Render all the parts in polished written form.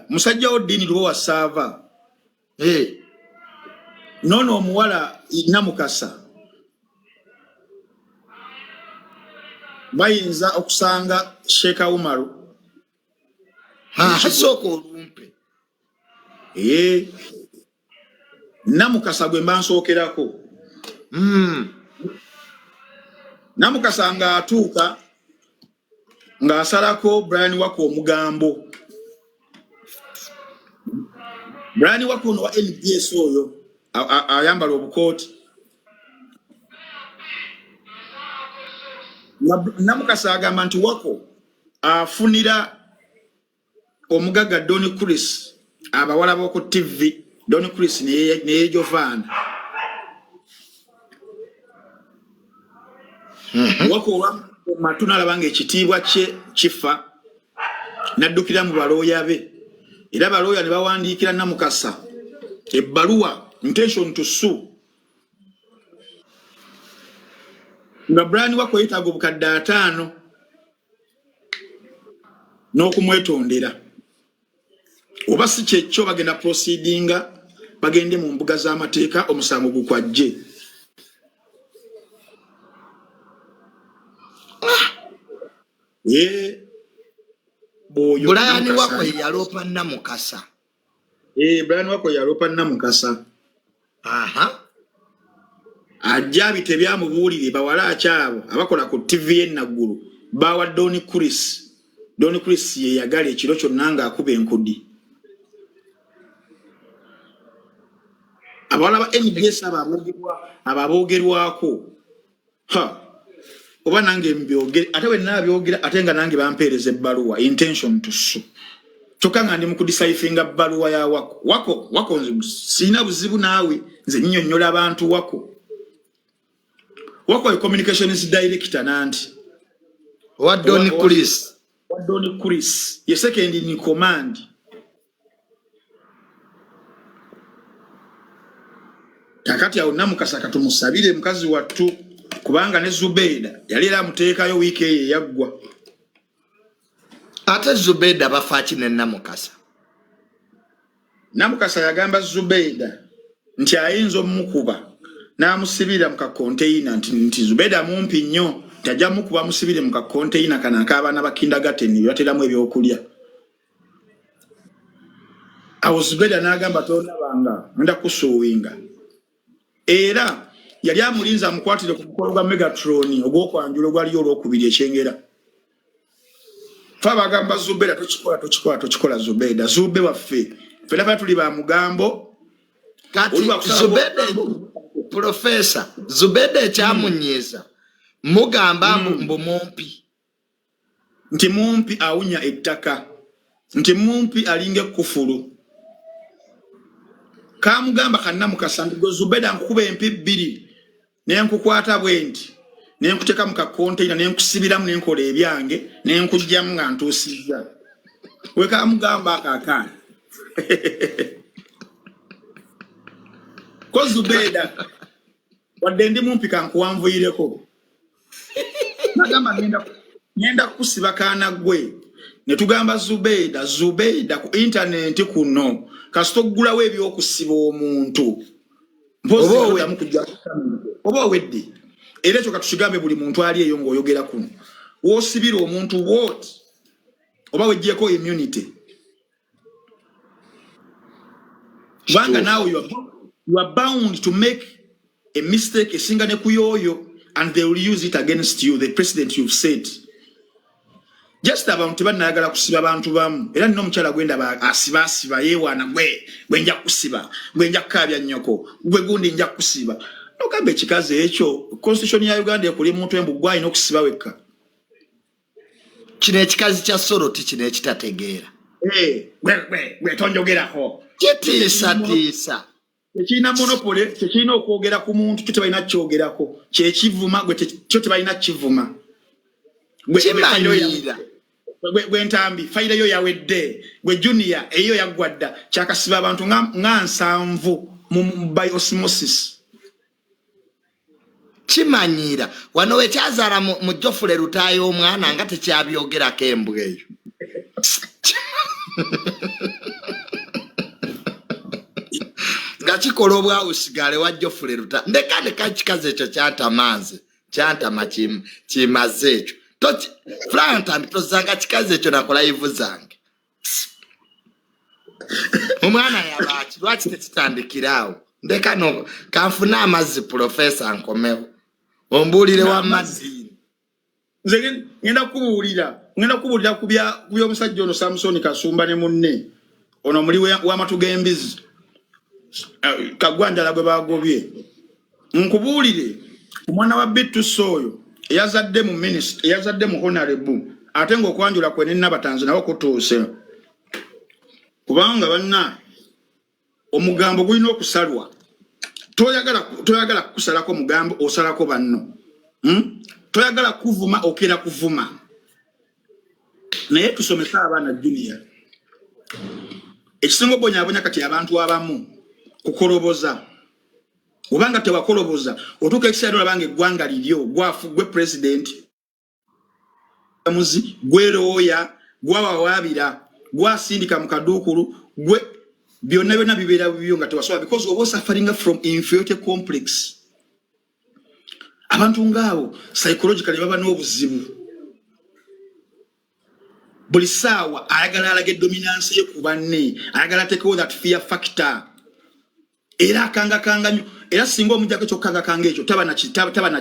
musajja odini luwa sava nono omuwala Namukasa bayinza okusanga Sheikh Umaru hasoko olumpe Namukasa gwe mbansookerako Namukasa nga atuuka nga asalako Brian Wako omugambo. Brian Wako no wa NBS oyo ayambala obukooti. Namukasa agamba nti Wako afunira omugaga Donny Chris abawala boko TV Donny Chris ne Jovan. Wako matuna labange ekitiibwa kye kifa naddukira mu balooya be era balooya ne bawandiikira Namukasa ebbaluwa intention to sue nga Brian Wako yetaaga obukadde 5 n'okumwetondera oba si kyekyo bagenda proceedinga bagende mu mbuga z'amateeka omusango gukwajje. Brian Wako yalopa Namukasa. Brian Wako yalopa Namukasa. Ajabi tebyamubuulire bawala akyabo abakola ku TV enaggulu bawa Donny Chris. Donny Chris ye yagala ekiro kyonna nga akuba enkudi. Abawala ba NBS ababoogerwako oba nange mbyogere ate we nabyogera ate nga nange bampeereza ebbaluwa intention to sue kyokka nga ndi mu kudeciphinga bbaluwa ya Wako sina buzibu naawe nze nnyonnyola abantu Wako ye communications director nanti wa Donny Chris ye second in command. Kakati awo Namukasa katumusabire mukazi wattu kubanga ne Zubeida yali era muteekayo wiiki eyo yaggwa. Ate Zubeida bafaaki ne Namukasa. Namukasa yagamba Zubeida nti ayinza omukuba n'amusibira mu kakonteyina nti Zubeida mumpi nnyo tajja mukuba musibire mu kakonteyina kana ak'abaana ba kindergarten bateramu ebyokulya. Awo Zubeida n'agamba tondabanga ngenda kusuuwinga. Era yali amulinza amukwatire ku mukolo gwa Megatron ogw'okwanjula gwaliyo olwokubiri ekyengera. Fa bagamba Zubeida tochikola Zubeida. Zube waffe. Fela tuli ba mugambo. Kati Zubeida Professor Zubeida ekyamunyiza mugamba mbu mumpi. Nti mumpi awunya ettaka. Nti mumpi alinge kufulu. Kamugamba Namukasa ndigo Zubeida nkukuba empi 2 nenkukwata bwenti nenkuteka mu kakonteyina nenkusibiramu nenkola ebyange nenkujjamu nga ntuusizza we kamugamba akakana ko Zubeida wadde ndi mumpi kankuwanvuyireko nagamba ngenda kukusiba kaana gwe ne tugamba Zubeida ku internet kuno kasitogulawo ebyokusiba omuntu oba wedde era ekyo katukigambe buli muntu ali eyo ng'oyogera kuno wosibira omuntu what oba wejjeko immunity kubanga nawe you are bound to make a mistake esinga ne kuyoyo and they will use it against you, the president you've said. Just abantu banayagala kusiba abantu bamu era nno omukyala gwenda asiba yewana gwe nja kusiba gwe nja kukabya nnyoko gwe gundi nja kusiba nokambe ekikazi ekyo constitution ya Uganda ekuli muntu embugwa ino kusiba wekka kino ekikazi kya Soroti kino ekitategeera gwe tonjogerako kitiisa tekina monopole tekina okwogera ku muntu kyo tebalina kyogerako kyekivuma gwe kyo tebalina kivuma gwe ntambi fayida yo yawedde gwe junior eyo yagwadda kyakasiba abantu nga 7 by osmosis kimanyira wano wekyazaala mu Jofule Lutaaya omwana nga tekyabyogerako embwa eyo gachikola obwawo sigale wa Geoffrey Ruta ndeka chikaze ekyo kyatamanze kyantama kimaze ekyo toti Flanta ntozanga chikaze ekyo nakola live zange omwana yabachi lwaki tetitandikirawo ndeka no kanfuna amazi professor nkomewo ombulire wa mazini nze ngenda kubuulira kubya omusajja ono Samson Kasumba ne munne ono muli wa matugembizi Kagwandala gwe bagobye nkubuulire omwana wa Bitus oyo yazadde mu minister yazadde mu honorable ate ng'okwanjula kwe n'abatanzi nabo kutuuse kubanga banna omugambo gulina okusalwa toyagala kusalako mugambo osalako banno toyagala kuvuma okera kuvuma naye tusomesa abaana junior ekisingo bonyabonya kati abantu abamu kukoloboza obanga tewakoloboza otuka ekiseera olabanga eggwanga liryo gwe president muzi gwe looya gwawawabira gwasindika mu kaduukulu gwe byonna bibeera bibyo nga tewasobola because oba suffering from inferiority complex abantu ngaawo psychologically baba n'obuzibu buli saawa ayagala alage dominance ye ku banne ayagala atekewo that fear factor era kanga nyo era singa omujjako kyokanga ekyo taba na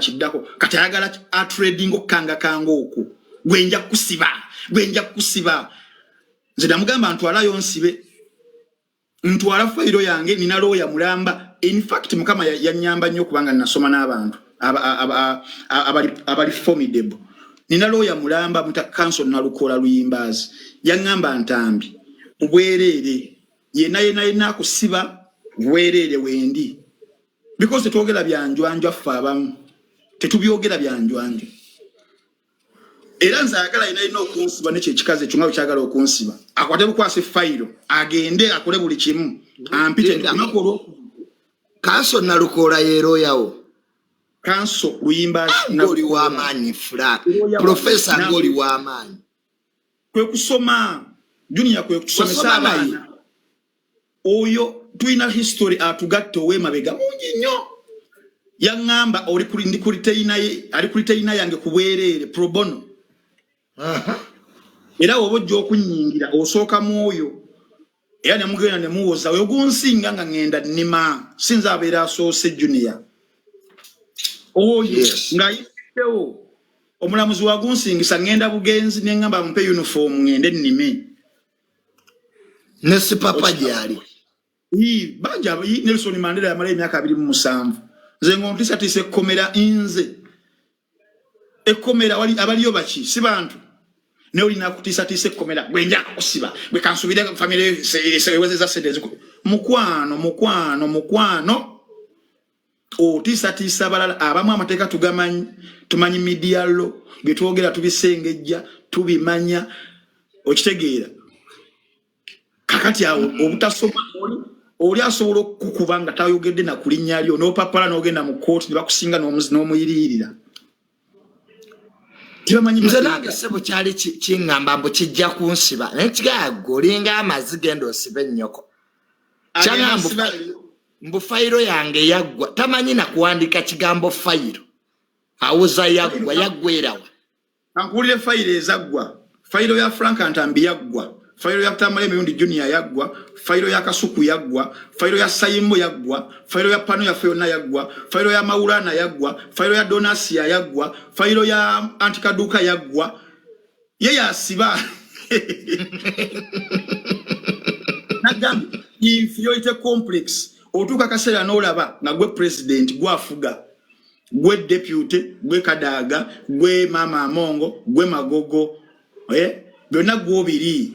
kiddako kati ayagala trading okanga okwo gwenja kusiba nze namugamba ntwalayo nsibe ntwala fayiro yange nina looya mulamba in fact mukama yanyamba nnyo kubanga nasoma n'abantu abali formidable nina looya mulamba muta council nalukola luyimbazi yangamba ntambi ubwerere yena kusiba bwerere wendi because twogera byanjwanja fa abamu tetubyogera byanjwanja era nzagala ina okunsiba n'ekyo ekikaze kyonga kyagala okunsiba akwate bukwase fayiro agende akole buli kimu ampite nakolo council nalukola yero yawo council luyimbazi ngoli wa mani flat professor ngoli wa mani kwe kusoma junior kwe kusomesa abaana oyo tuina history atugatte owema bega mungi nnyo yangamba oli kulindi kuliteina ye ali kuliteina yange kubwerere pro bono era obojjo okunyingira osooka mwoyo era nemugenda nemuwoza oyo gunsinga nga ngenda nima sinza abeera asoose junior oyo nga yitewo omulamuzi wa gunsingisa ngenda bugenzi nengamba mpe uniform ngende nime nesi papa jali banja Nelson Mandela yamala emyaka 27 nze ngontisa tise komera inze ekomera wali abaliyo baki si bantu ne olina kutisa tise komera gwenja kusiba bwe kansubire family seweze sedeze mukwano o tisa balala abamu amateeka tumanyi media lo byetwogera tubisengejja tubimanya okitegeera kakati awo obutasoma oli asobola okukuba nga tayogedde na kulinnya lyo n'opapala n'ogenda mu kooti ne bakusinga n'omuyiririra tibamanyi nze nange sebo kyali kingamba mbu kijja kunsiba naye kigago olinga amazi genda osibe ennyoko kyangamba mbu fayiro yange yaggwa tamanyi na kuwandika kigambo fayiro awuza yaggwa erawa ankuulire fayiro ezaggwa fayiro ya Frank Antambi yaggwa fayiro ya Tamale Meyundi Junior yaggwa fayiro ya Kasuku yaggwa fayiro ya Sayimbo yaggwa fayiro ya Pano ya Feona yaggwa fayiro ya Maulana yaggwa fayiro ya Donasia yaggwa fayiro ya Antikaduka yaggwa yeye asiba nagambi inferiority complex otuka kasera n'olaba nga gwe president gwafuga gwe deputy gwe Kadaga gwe mama Amongo gwe Magogo byonna gwobiri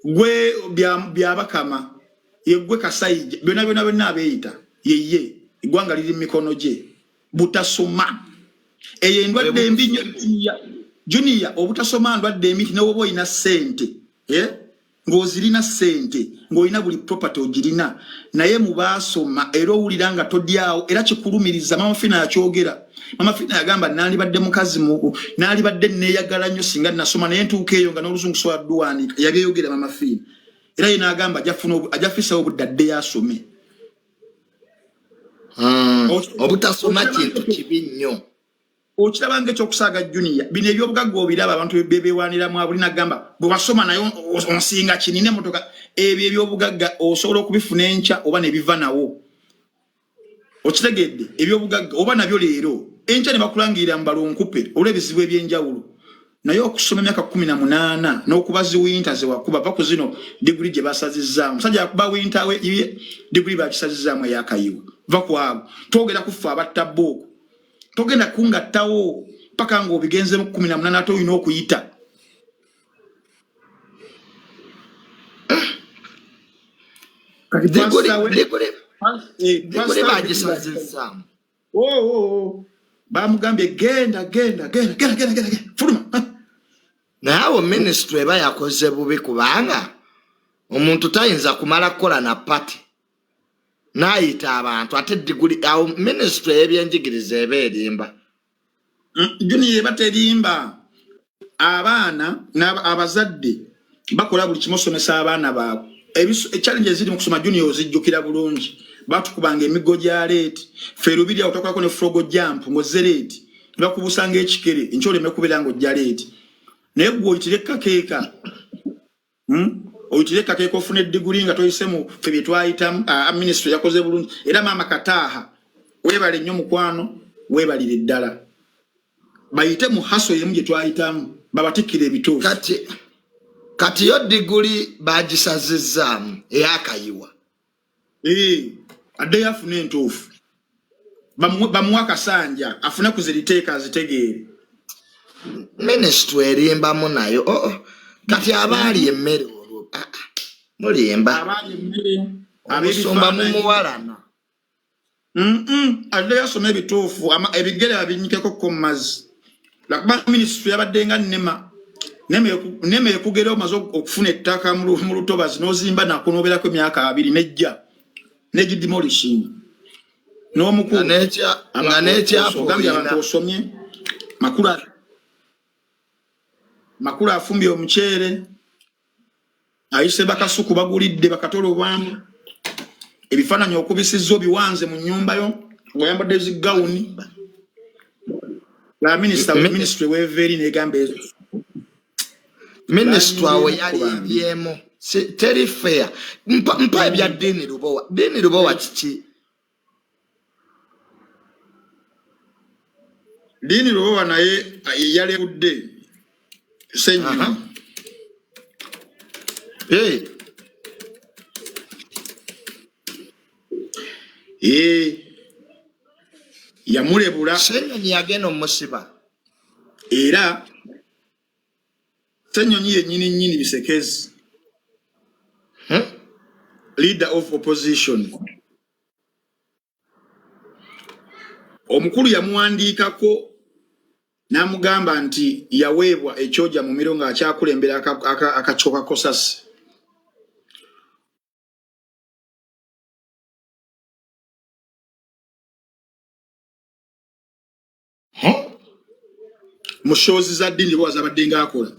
gwe byabakama yegwe Kasayija byonna abeeyita yeye igwanga liri mikono gye butasoma endwadde embi junior obutasoma ndwadde embi n'obo ina sente ng'ozirina sente ng'olina buli property ogirina naye mubasoma era owuliranga todyawo era kikulumiriza mama Fina yakyogera mama Fina yagamba nalibadde mukazi nalibadde neeyagala nnyo singa nasoma naye ntuuka eyo nga n'oluzungu sobola dduwanika yabyeyogera mama Fina era yena agamba ajafisa obudde adde yasome obutasoma kintu kibi nnyo. Okiraba ng'ekyokusaaga Junior bino ebyobugagga obiraba abantu bebewaniramu abuli nagamba bwe basoma nayo onsinga kinine motoka ebyo ebyobugagga osobola okubifuna enkya oba ne biva nawo. Okitegedde ebyobugagga oba nabyo leero enkya ne bakulangirira mu balonkupe olw'ebizibu eby'enjawulo. Naye okusoma emyaka 18 n'okubazi winter ze wakuba pa ku zino degree gye basazizzaamu. Musajja yakuba winter we degree bakisazizzaamu eyakayiwa. Va kwabo twogera kufa abattabbooko. Togenda kungattawo paka ng'obigenze mu 18 ate olina okuyita. Degree bagisazizaamu. Bamugambye genda fuluma. Naye ministry eba yakoze bubi kubanga omuntu tayinza kumala kukola na party n'ayita abantu ate degree awo ministry y'ebyenjigiriza eba erimba. Junior eba terimba. Abaana abazadde bakola buli kimu osomesa abaana baabwe. Challenge eziri mu kusoma Junior ozijjukira bulungi. Batukubanga emigo gya leeti ferubiri utakwako ne frogo jump ngoze leeti bakubusanga ekikere enchole mekubera ngo gya leeti naye gwo oyitireka keeka oyitireka keeka ofune degree nga toyisemu febye twayitamu ministry yakoze bulungi era mama Kataha webale nnyo mukwano webalire ddala bayite mu haso yemu gye twayitamu babatikire ebituufu kati yo degree bagisazizaamu eyakayiwa adde yafune entuufu bamuwa Kasanja afune kuziriteeka azitegeere. Ministry erimbamu nayo kati abaali emmere olwo mulimba abaali emmere abisumba mu muwalana adde yasoma ebituufu ebigere abinyikeko ku mazzi lakuba ministry yabadde nga Nema ekugera omaze okufuna ettaka mu lutobazi n'ozimba nakunoberako emyaka 2 nejja neji demolishing n'omukulu nga n'ekyapo ogambye abantu osomye makulu afumbye omuceere ayise bakasuku bagulidde bakatola obwamu ebifaananyi okubisizza obiwanze mu nnyumba yo ng'oyambadde zigawuni la ministry weveri negamba ezo ministry awo yalibyemu teri fair mpa ebya Dini Lubowa kiki Dini Lubowa naye yalebudde senyu yamulebula Senyonyi yagenda omusiba era Senyonyi yennyini bisekezi leader of opposition omukulu yamuwandiikako n'amugamba nti yaweebwa ekyoja mu miro ng'akyakulembera akacoka kosasi mu shows za Dini Lubowa zabadde ng'akola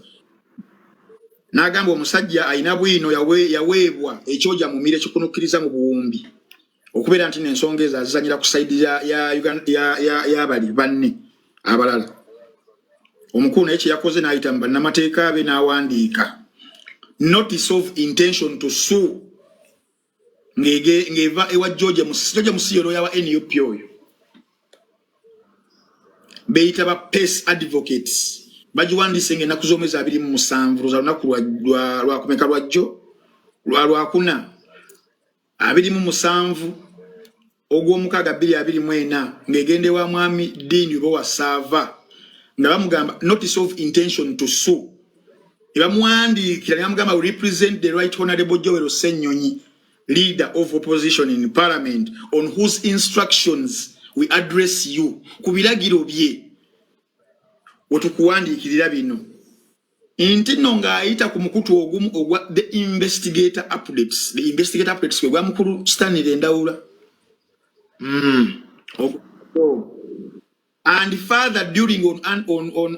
n'agamba omusajja ayina bwino yaweebwa ekyoja mu miro ekikunukkiriza mu buwumbi okubeera nti n'ensonga ezo azizanyira ku sayidi y'abali banne abalala omukulu naye kye yakoze n'ayita mu bannamateeka be n'awandiika notice of intention to sue ng'eva ewa George Musiyolo yawa NUP oyo beyita ba PES advocates bajiwandiise ng'ennaku z'omwezi 27 lunaku lwakumeka lwajjo lwakuna 27 ogw'omukaaga 2024 ng'egende wa mwami Dini Lubowa Sava nga bamugamba notice of intention to sue ebamuwandiikira ne bamugamba will represent the right honorable Joel Senyonyi leader of opposition in parliament on whose instructions we address you ku biragiro bye wetukuwandiikirira bino nti nno ng'ayita ku mukutu ogumu ogwa the investigator updates gwa mukulu Stanley Ndawula and further during on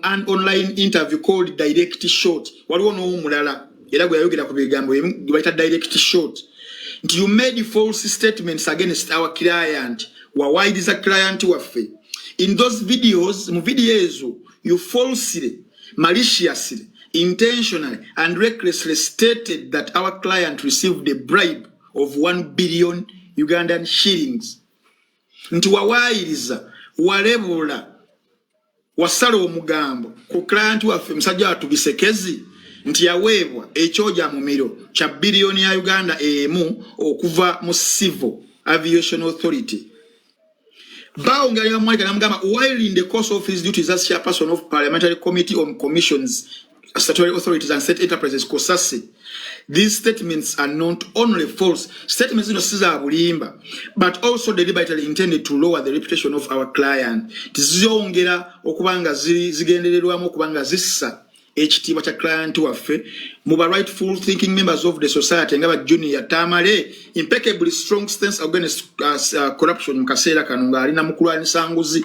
an online interview called Direct Short waliwo n'omulala era gwe yayogera ku bigambo bayita Direct Short nti you made false statements against our client wawayiriza client waffe. In those videos, mu video ezo, you falsely, maliciously, intentionally, and recklessly stated that our client received a bribe of 1 billion Ugandan shillings. Nti wawayiriza, walebula, wasala omugambo, ku client waffe musajja watu Bisekezi, nti yaweebwa ekyoja mumiro kya billioni ya Uganda emu okuva mu Civil Aviation Authority. Baongali bamwalika namugamba, while in the course of his duties as chairperson of Parliamentary Committee on Commissions, Statutory Authorities and State Enterprises, COSASE, these statements are not only false, statements siza bulimba, but also deliberately intended to lower the reputation of our client. Tizongera okubanga zigendererwamu okubanga zissa ekitiibwa kya client waffe mu ba rightful thinking members of the society nga ba Junior Tamale impeccably strong stance against corruption mu kaseera kano ng'alina mu kulwanisa nguzi.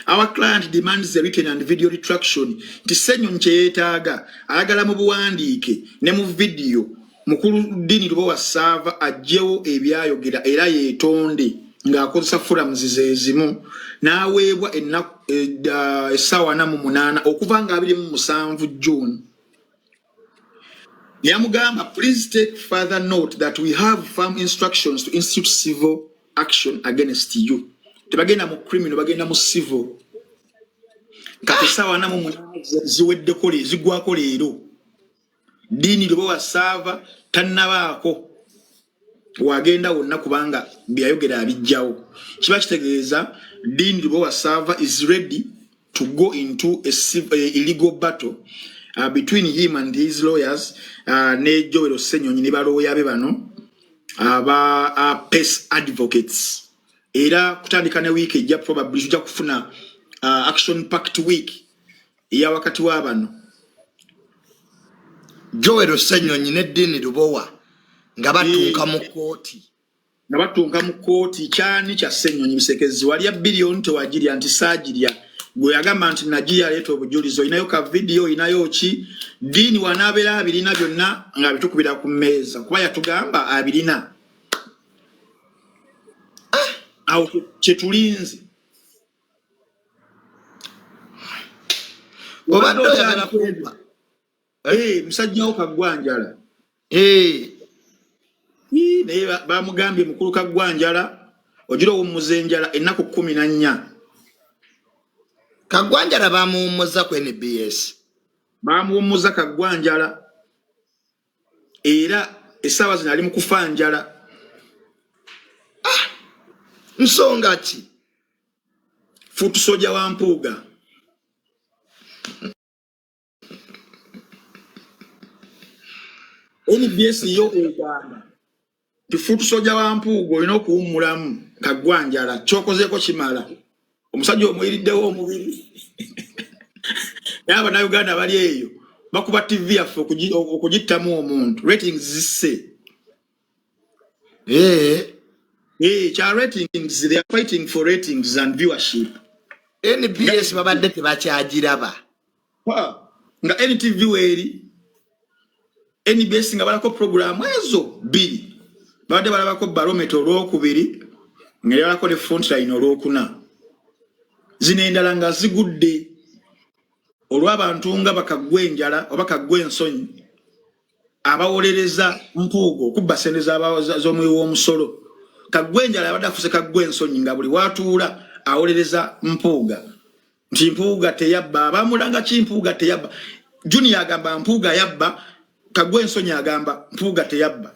Our client demands the written and video retraction. Tisenyo nche yeetaaga ayagala mu buwandiike ne mu video mukulu Dini Lubowa Sava ajjewo ebyayogera era yeetonde ng'akozesa forums ezimu n'aweebwa essaawa 48 okuva nga 27 June. Yamugamba, please take further note that we have firm instructions to institute civil action against you. Tebagenda mu criminal, bagenda mu civil. Kati essaawa 48 ziweddeko zigwako leero. Dini Lubowa Sava tannabaako wagenda wonna kubanga byayogera abijjawo. Kiba kitegeeza Dini Lubowa Sava is ready to go into a illegal battle between him and his lawyers, ne Joel Osenyonyi ne balooya be bano aba PES advocates. Era kutandika ne week ejja probably tujja kufuna action packed week ya wakati wa bano. Joel Osenyonyi ne Dini Lubowa nga batunka mu kooti. Na batunka mu kooti kyani kya Ssenyonyi Bisekezi walya billion tewagirya nti saagirya. Gwe yagamba nti nagiya leeta obujulizo inayo ka video inayo ki Dini wanaabera abirina byonna nga bitukubira ku mmeeza kuba yatugamba abirina. Awo kyetulinze. Obadde oyagala kumba. Musajja wo Kagwanjala. Naye bamugambye mukulu Kagwanjala ogira omuzenjala ennaku 14. Kagwanjala bamuwummuza ku NBS. Bamuwummuza Kagwanjala era essaawa zino ali mu kufa njala. Nsonga ki? Futu soja wa Mpuuga. NBS yo Uganda. Tifutu soja wa Mpuuga olina okuwummulamu Kagwanjala kyokozeeko kimala. Omusajja omwiriddewo omubiri. Yaba na Uganda bali eyo bakuba TV yaffe okugittamu omuntu. Ratings zisse. Cha ratings, they are fighting for ratings and viewership. NBS babadde tebakyagiraba. Nga NTV weri NBS nga balako program ezo bili. Babadde balabako barometer olwokubiri nga balako ne frontline olwokuna. Zino endala nga zigudde olw'abantu nga Bakagwenjala oba Kagwensonyi abawolereza Mpuuga okubba ssente z'omuli w'omusolo. Kagwenjala abadde afuse Kagwensonyi nga buli watuula awolereza Mpuuga nti Mpuuga teyabba. Abamulanga ki Mpuuga teyabba. Junior agamba Mpuuga yabba, Kagwensonyi agamba Mpuuga teyabba.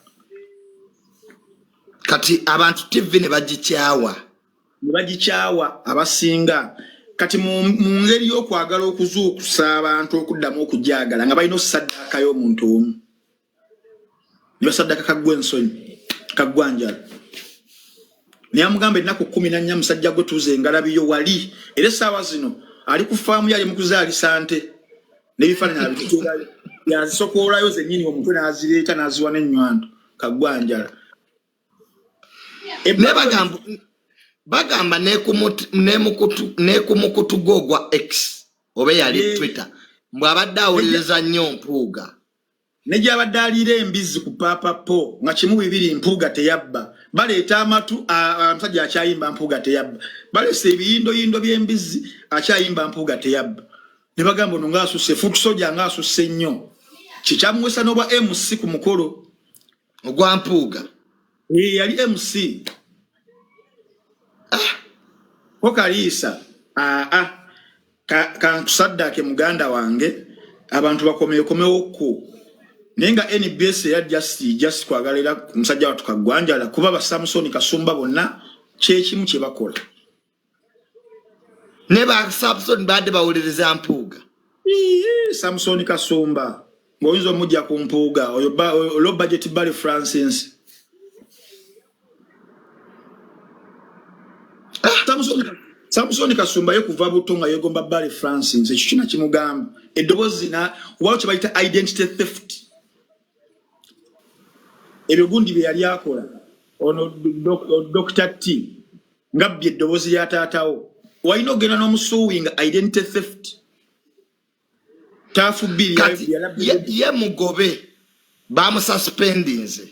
Kati abantu TV ne bagikyawa. Abasinga. Kati mu ngeri y'okwagala okuzuukusa abantu okuddamu okujagala nga balina saddaaka y'omuntu omu. Ne basaddaaka Kagwensonyi, Kagwanjala. Naye amugamba ennaku 14 musajja gwe tuuze engalabiyo wali. Era essaawa zino ali ku faamu yali mu kuzaalisa nte. N'ebifaananyi abitutuulayo. Yazisokoolayo zennyini omuntu n'azireeta n'aziwa n'ennywanto. Kagwanjala. Bagamba nekumukutu gwa X oba yali Twitter mbw'abadde awuliriza nnyo Mpuuga. Nejabadde aliira embizzi ku Papa Po nga kimu bibiri mpuuga teyabba baleeta amatu omusajja akyayimba mpuuga teyabba baleesa ebiyindo by'embizzi akyayimba mpuuga teyabba ne bagamba ono ng'asusse Foot Soldier ng'asusse nnyo kikyamuwesa n'obwa MC ku mukolo ogwa mpuuga yali MC ko Kaliisa kantusaddake muganda wange abantu bakomewokomewo nenga NBS ya just kwagalira musajja watu kagwanjala kuba ba Samson Kasumba bonna kyekimu kye bakola ne ba Samson bade bawuliriza mpuuga Samson Kasumba ngoyinzo mujja ku mpuuga oyo lo budget Barry Francis Samson Kasumba yekuva butonga yegomba Barry Francis ekikina kimugamba edobozi na wacho bayita identity theft ebigundi bye yali akola ono Dr. T ngabye edobozi ya taatawo walina ogenda n'omusuwinga identity theft tafu bili ye mugobe bamususpendinze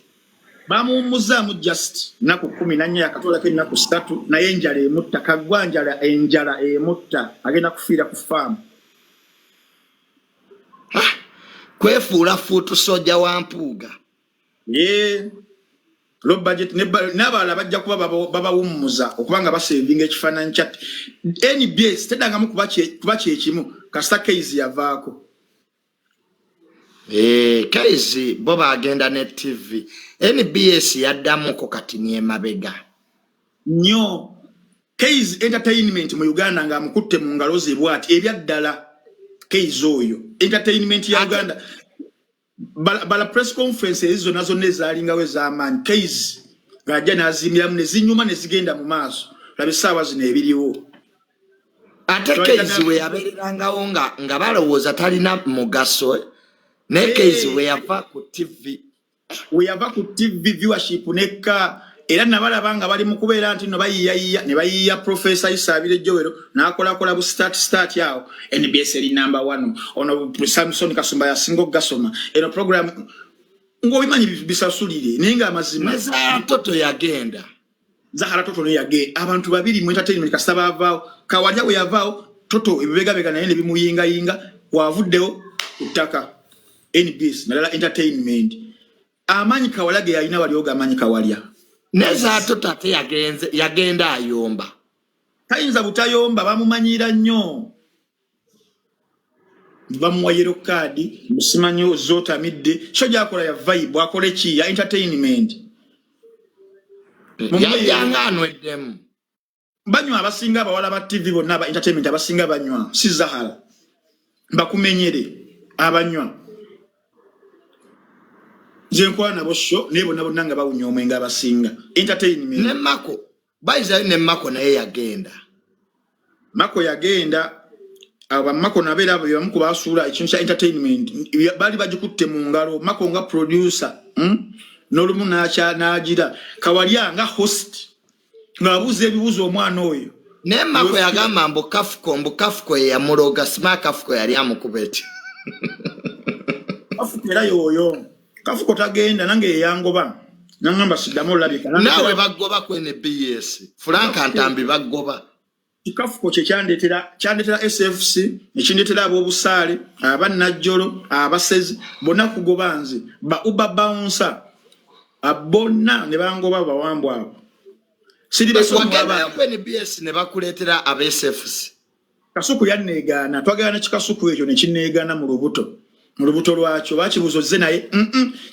bamuwummuzaamu just naku 14 yakatolako ennaku 3 naye enjala emutta kagwanjala enjala emutta agenda kufiira ku faamu kwefuula Foot Soldier wa mpuuga low budget n'abalala bajja kuba babawummuza okubanga basevinga ekifaananyi kya NBS tedangamu kuba kyekimu kasita Kaizi yavaako Kaizi bo bagenda ne TV NBS yaddamuko kati ni emabega nnyo Kaizi entertainment mu Uganda nga amukutte mu ngalo ze bwati ebyaddala Kaizi oyo entertainment ya Uganda bala press conference ezo nazo nezalinga we z'amaanyi Kaizi ng'ajja n'azimiramu ne zinyuma ne zigenda mu maaso labe ssaawa zino ebiriwo ate Kaizi we yabeerangawo nga balowooza talina mugaso ne Kaizi we yava ku TV viewership nekka era nabalaba nga bali mu kubeera nti no bayiya Professor Isabire Jowero n'akolakola bu start yawo NBS eri number 1 ono Samson Kasumba yasinga gasoma eno program ngobimanyi bisasulire ninga amazima Zahara Toto yagenda abantu babiri mu entertainment kasaba avao Kawalya we yavao Toto ebibega naye ne bimuyinga wavuddewo utaka NBS nalala entertainment amanyi Kawalya ge yalina wali oga amanyi Kawalya Neza Toto ate yagenda ayomba tayinza butayomba bamumanyira nnyo bamuwa yellow card musimanyo zota midde shoja akola ya vibe akole ki ya entertainment yangano edem banywa abasinga abawala ba TV bonna ba entertainment abasinga banywa si Zahara bakumenyere abanywa Jenkwa na bosho nebo nabo nanga bawunya omwenga abasinga entertainment ne Mako baiza ne Mako naye yagenda Mako yagenda aba Mako nabera abo yamuku basula ekintu kya entertainment bali bagikutte mu ngalo Mako nga producer n'olumu n'agira Kawalya nga host ngabuze ebibuzo omwana oyo ne Mako yagamba mbo kafuko ya muloga sima kafuko yali amukubeti afukera yoyo kafuko tagenda nange yangoba nangamba sidamo labika nawe bagoba ku NBS Frank Antambi bagoba kafuko kye kyandetera SFC ekindetera abobusaale abannajjolo abasezi bonna kugobanze ba uba bouncer abonna ne bangoba bawambwa abo siri basomba ku NBS ne bakuletera aba SFC kasuku yanneegaana twagana kikasuku ekyo ne kinneegaana mu lubuto lwakyo bakibuzoze naye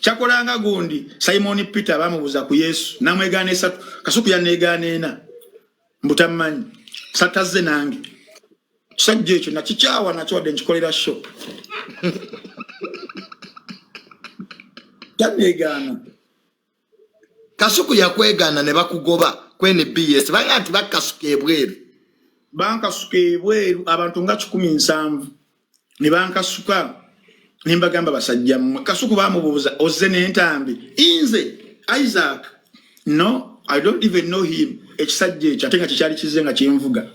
kyakolanga gundi Simon Peter bamubuza ku Yesu namwegaana esatu kasuku yanneegaana ena mbutamanyi sataze nange kisajja ekyo nakikyawa nakyo wadde nkikolera show yanneegaana kasuku yakwegaana ne bakugoba ku NBS banga nti bakasuka ebweru bankasuka ebweru abantu nga 17 ne bankasuka nimbagamba basajja kasuku bamubuuza ozze n'entambi inze Isaac no I don't even know him ekisajja ekyo ate nga kikyali kize nga kyenvuga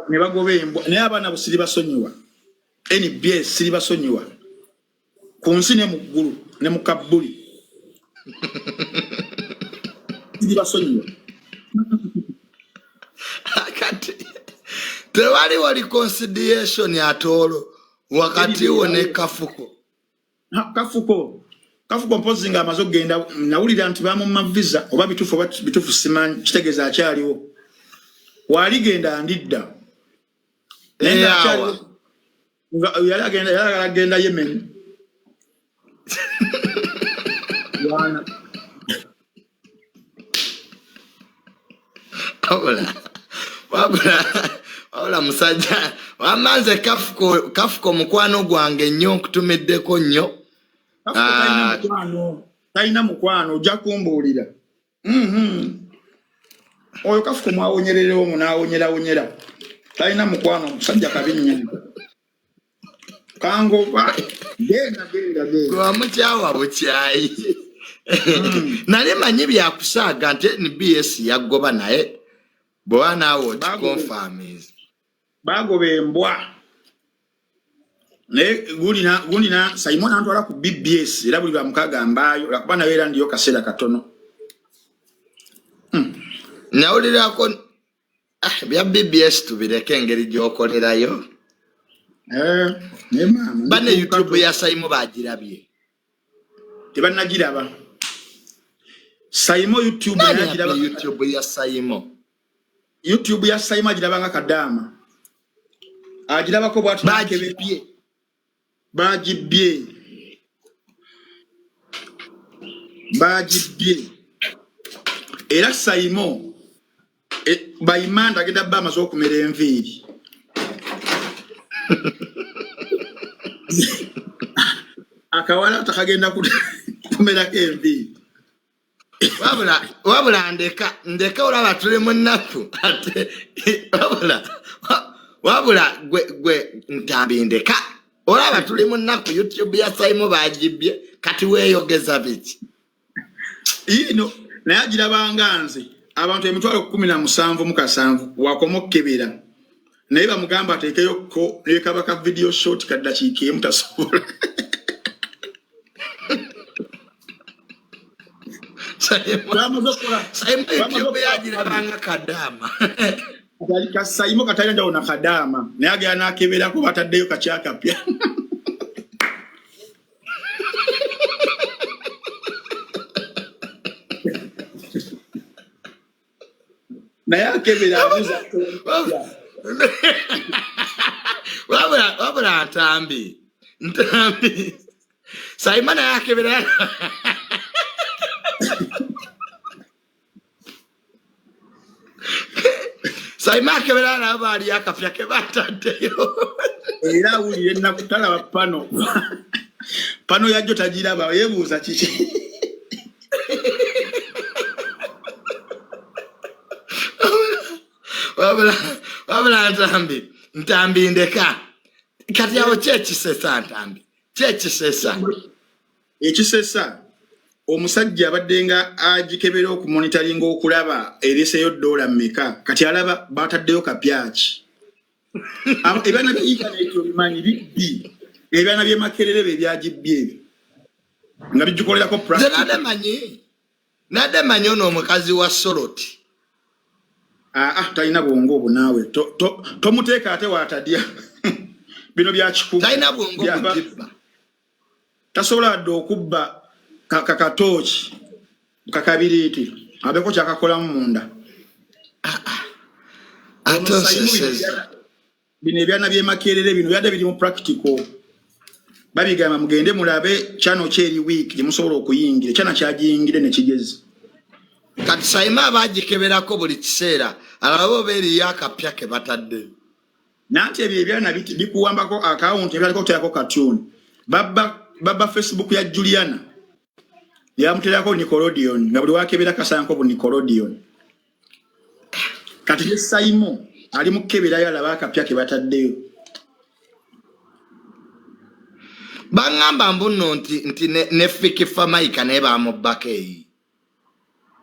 ne bagoba embwa naye abaana busiri basonyiwa NBS siri basonyiwa ku nsi ne mu ggulu ne mu kabbuli siri basonyiwa kati tewali wali consideration atolo wakati wone kafuko mpozi nga amaze okugenda nawulira nti bamumma visa oba bitufu simanyi kitegeeza akyaliwo waligenda ndidda yali agenda Yemen wabula musajja wamanze kafuko mukwano gwange nnyo nkutumiddeko nnyo talina mukwano ojja kumbuulira oyo kafuko mwawonyerera omwo n'awonyerawonyera talina mukwano musajja kabi nnyo kangoba genda lwamukyawa bukyayi nali manyi byakusaaga nti NBS yagoba naye bwe naawe okikonfamiza bagoba embwa naye gulina Simon antwala ku BBS era buli bamukagambaayo lwakuba nawe era ndiyo kaseera katono nawulirako bya BBS tubireke engeri gy'okolerayo bane YouTube ya Simon bagirabye tebannagiraba Simon YouTube ya Simon agiraba nga Kadaama agirabako bwatu bagibye era Simon bayimanda agenda bba amaze okumera enviiri akawala takagenda kumerako enviiri wabula ndeka olaba tuli mu nnaku wabula gwe Ntambi ndeka olaba tuli mu nnaku YouTube ya Simon bagibye kati weeyogeza biki ino naye agirabanga nze abantu emitwalo 17 wakoma okukebera naye bamugamba ateekeyo nekabaka video short kaddakiika emu tasobola YouTube yagirabanga Kadaama Simon katalina njawona Kadaama naye agera nakeberako bataddeyo kakyakapya naye akebera abuza wabula Ntambi Simon naye akebera Simon akebera nabo bali akapya ke bataddeyo era wulire nakutalaba pano yajjo tagiraba yebuuza kiki wabula Ntambi ndeka kati awo kyekisesa Ntambi kyekisesa ekisesa omusajja abadde nga agikebera okumonitaringa okulaba eriseyo $1 mmeka kati alaba bataddeyo kapyaki ebyana bya internet obimanyi bibbi ebyana byemakerere bebyagibbi ebyo nga bijikolerako nade manyi ono omukazi wa Soroti talina bwongo obwo naawe tomuteeka ate watadya bino byakikuba talina bwongo bugibba tasobola wadde okubba kakatooki kakabiriiti abeko kyakakolamu munda bino ebyana byemakerere bino byadde biri mu practical babigamba mugende mulabe channel kyeri week gyemusobola okuyingira channel kyagiyingire nekigezi kati Simon abagikeberako buli kiseera alabo beeriyo akapya ke batadde nanti ebyo ebyana bikuwambako account ebyaliko kutayako cartoon baba Facebook ya Juliana yamuterako Nickelodeon nga buli wakebera kasanko bu Nickelodeon kati Simon ali mukebera yalaba akapya ke bataddeyo bangamba mbuno nti ne Fiki Famaika ne bamubake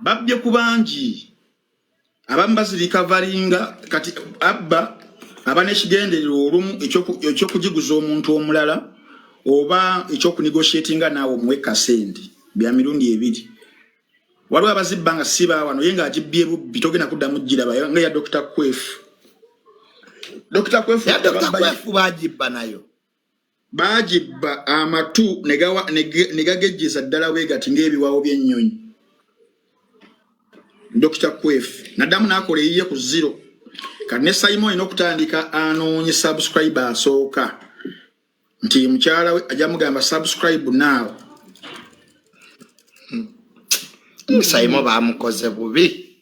babye kubangi abamu bazirikavaringa kati abba abane kigenderero olumu ekyokugiguza omuntu omulala oba ekyokunegotiatinga naawe omuwe kasendi bya mirundi ebiri. Waliwo abazibba nga siba wano ye ng'agibbye bubbi togenda kuddamu giraba nga ya Dr. Kwefu. Dr. Kwefu bagibba nayo. Bagibba amatu ne gagejjeza ddala weegati ng'ebiwawo by'ennyonyi. Dr. Kwefu naddamu n'akola eyiye ku 0. Kati ne Simon ino okutandika anoonye subscriber asooka nti mukyala we ajja mugamba subscribe now. Simon bamukoze bubi.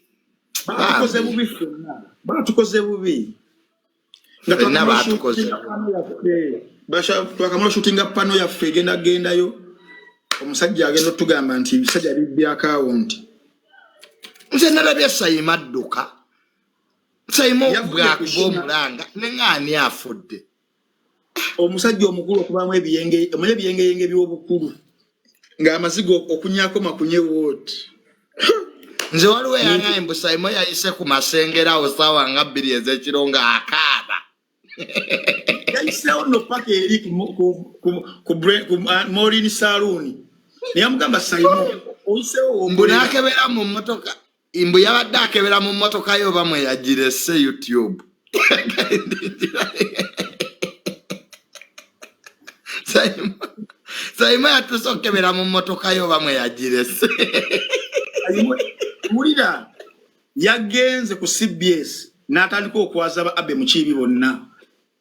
Batukoze bubi. Twakamula shootinga pano yaffe gendayo omusajja agenda otugamba nti ebisajja bibbye akawunti. Nze nalabye Simon adduka. Simon bw'akuba omulanga n'eng'ani afudde. Omusajja omukulu okubamu ebiyengeyenge by'obukulu ng'amazigo okunyako makunye wooti. Nze waliwo yangaye mbu Simon yayise ku masengera awo ssaawa nga 2 ez'ekiro ng'akaaba. Yayisewo no paka eri ku Morini Saloon. Naye amugamba Simon oyisewo mbu n'akebera mu mmotoka. Imbu yabadde akebera mu mmotoka yo bamwe yagirese YouTube. Simon yatusokebera mu mmotoka yo bamwe yagirese. Mulira yagenze ku CBS n'atandika okwaza ba Abe Mukiibi bonna.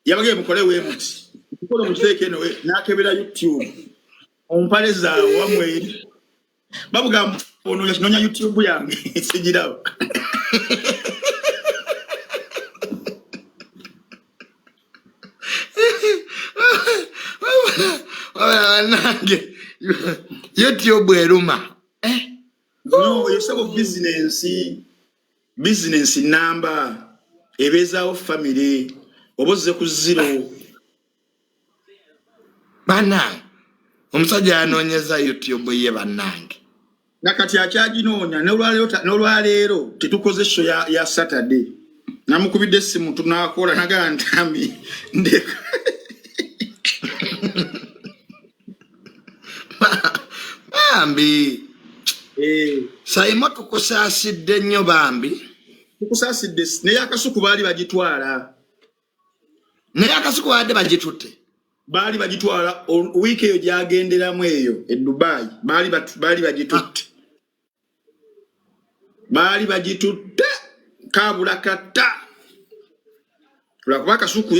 Yabage mukole we muti. Mukolo mukiteeke no n'akebera YouTube. Ompale zaawo wamwe. Babugamba ono yakinonya YouTube yange sijirawo. Nange YouTube eruma. No, yosabo business number ebezaawo family oboze ku 0. Bana omusajja anoonyeza YouTube ye bannange. Nakati akyaginoonya n'olwaleero tetukoze show ya Saturday. Namukubidde essimu tunaakola nagaa ntambi ndeka. Bambi. Simon tukusaasidde nnyo bambi. Tukusaasidde naye akasuku baali bagitwala. Naye akasuku baadde bagitutte. Baali bagitwala wiiki eyo gyagenderamu eyo e Dubai. Baali bagitutte. Baali bagitutte kabula katta. Lwakuba akasuku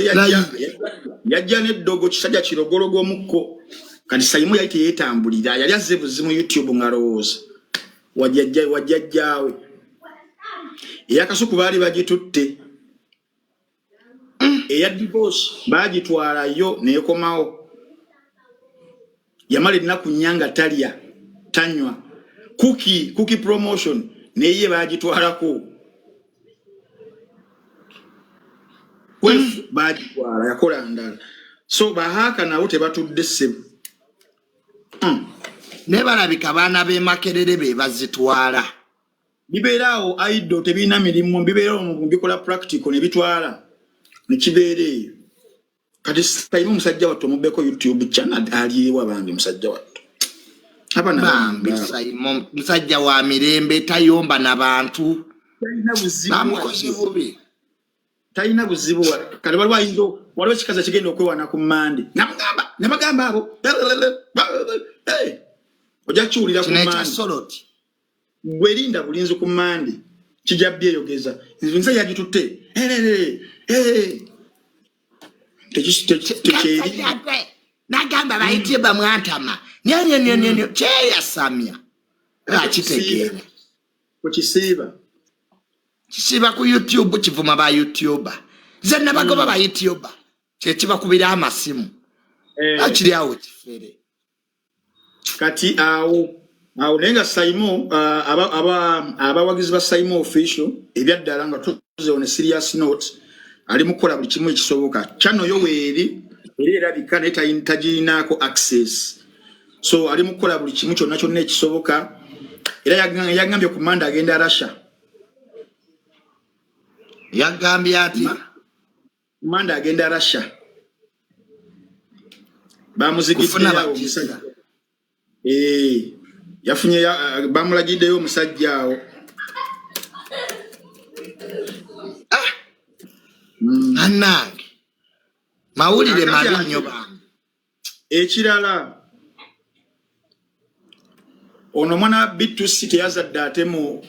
yajja n'eddogo kisajja kirogologo omukko. Kati Simon yali teyeetambulira yali azze buzimu YouTube ngalowooza. Wajjajjaawe. Eyakasuku baali bagitutte. Eya divorce bagitwala yo neekomawo. Yamala ennaku nnyanga talya tanywa. Cookie promotion neye bagitwalako. Kwefu bagitwala yakola ndala. So bahaka nawo tebatudde ssebo. Ne balabika baana b'e Makerere be bazitwala. Bibeeraawo aido tebirina mirimu bibeerawo mu bikola practical ne bitwala. Nekibeera eyo. Kati Simon musajja wattu omubbeko YouTube channel aliyewa bambi musajja wattu. Bambi Simon musajja wa mirembe tayomba n'abantu. Talina buzibu kati waliwo ekikaza kigenda okwewana ku Mande. Nabagamba abo. Ojja kiwulira ku Mande. Gwerinda bulinzi ku Mande. Kijja byeyogeza. Nze yagitutte. Nagamba bayitie bamwantama. Nyo cheya samya. Akitegeera. Kukisiiba. Kisiba ku YouTube kivuma ba YouTuber. Ze nabagoba ba YouTuber. Kyekiba kubira amasimu. Akiri awo kifere. Kati awo nenga Simon abawagizi ba Simon official ebyaddala nga tuze on a serious note ali mukola buli kimu ekisoboka. Channel yo weeri erabika netagirinaako access. So ali mukola buli kimu kyonna kyonna ekisoboka. Era yagambye ku Mande agenda Russia. Yagambye ati Manda agenda Russia. Bamuzigiddeyo omusajja. Yafunye bamulagiddeyo omusajja awo. Anange. Mawulire mabi nnyo bambi. Ekirala ono mwana Bitus teyazadde ate mu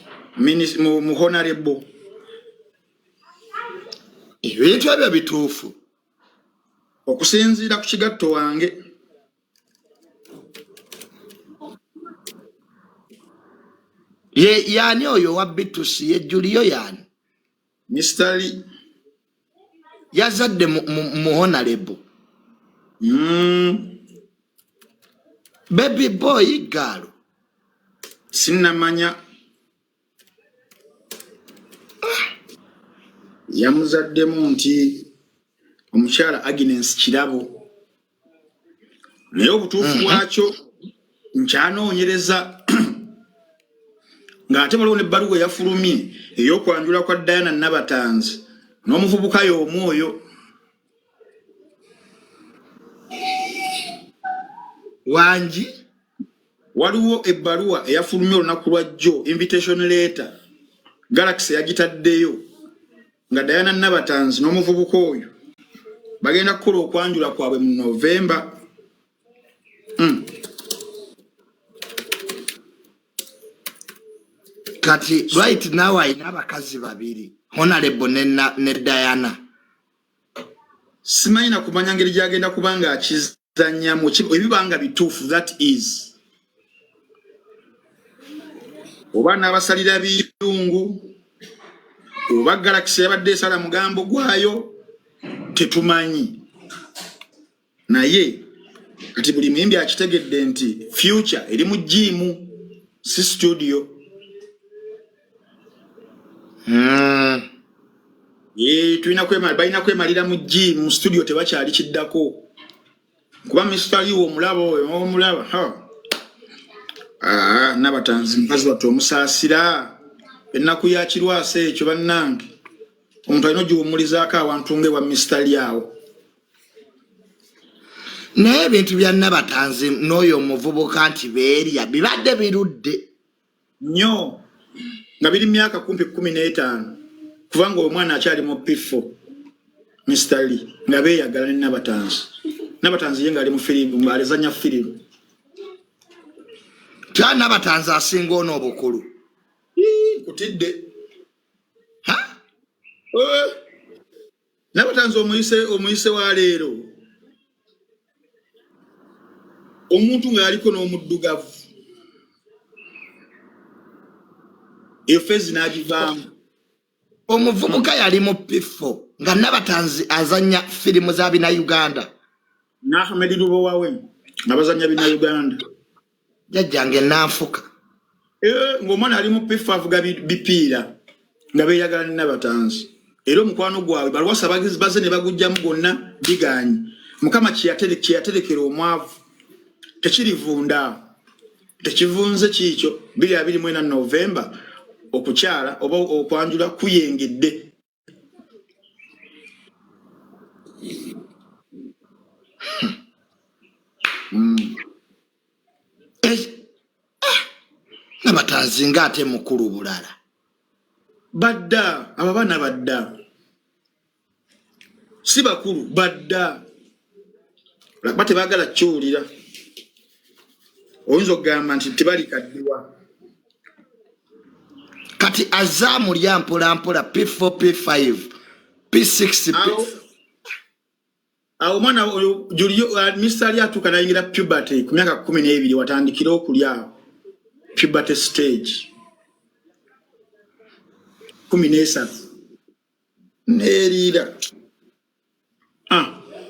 honorable. Ebintu ebyo bituufu. Okusinziira ku kigatto wange. Yani oyo wa Bitus ye Julio yani. Mr. Lee. Yazadde mu honorable. Baby boy galo. Sinnamanya. Yamuzaddemu nti omukyala Agnes Kirabo. Naye obutuufu bwakyo nkyanoonyereza ng'ate waliwo n'ebbaluwa eyafulumye ey'okwanjula kwa Diana Nabatanzi n'omuvubuka y'omu oyo. Wanji waliwo ebbaluwa eyafulumye olunaku lwa jjo, invitation letter Galaxy yagitaddeyo nga Diana Nabatanzi n'omuvubuka oyo bagenda kukola okwanjula kwabwe mu November. Kati right now ayina abakazi babiri, honorable ne Diana. Simanyi na kumanya ngeri gyagenda kubanga akizanya mu ebibanga bituufu, that is. Oba n'abasalira biyungu oba Galaxy yabadde esala mugambo gwayo tetumanyi. Naye kati buli muyimbi akitegedde nti future eri mu gym si studio. Balina kwemalira mu gym, mu studio tebakyali kiddako. Kuba Mr. Lee omulaba Nabatanzi mukazi wattu omusaasira ennaku ya kirwasa ekyo bannange. Omuntu alina ogiwummulizaako awantu ng'ewa Mr. Lee awo. Naye ebintu bya Nabatanzi n'oyo omuvubuka nti beerya bibadde birudde nnyo nga biri myaka kumpi 15 kubanga omwana akyali mu P4 Mr. Lee nga beeyagala ne Nabatanzi. Nabatanzi ye ng'ali mu firimu, alizanya firimu. Tya Nabatanzi asinga ono obukulu. Kutidde. Nabatanzi omuyise wa leero. Omuntu nga yaliko n'omuddugavu. Eyo fezi n'agivaamu. Omuvubuka yali mu P4 nga Nabatanzi azanya firimu za bina Uganda. Na Ahmed Lubowawe nabazanya bina Uganda. Jajjange nanfuka. Ng'omwana ali mu P4 avuga bipiira nga beeyagala ne Nabatanzi. Era omukwano gwabwe baluwasa baze ne bagujjamu gonna biganyi. Mukama kiyaterekera omwavu tekirivunda. Tekivunze kiikyo 2024 November okukyala oba okwanjula kuyengedde. Nabatanzi ng'ate mukulu bulala. Badda ababana badda. Si bakulu badda. Bate bagala kyolira. Oyinza okugamba nti tebalikaddiwa. Kati Azaamu lya mpola P4 P5 P6 awo mwana Julio Mr. Lee atuuka n'ayingira puberty ku myaka 12 watandikira okulya puberty stage 13 neeriira.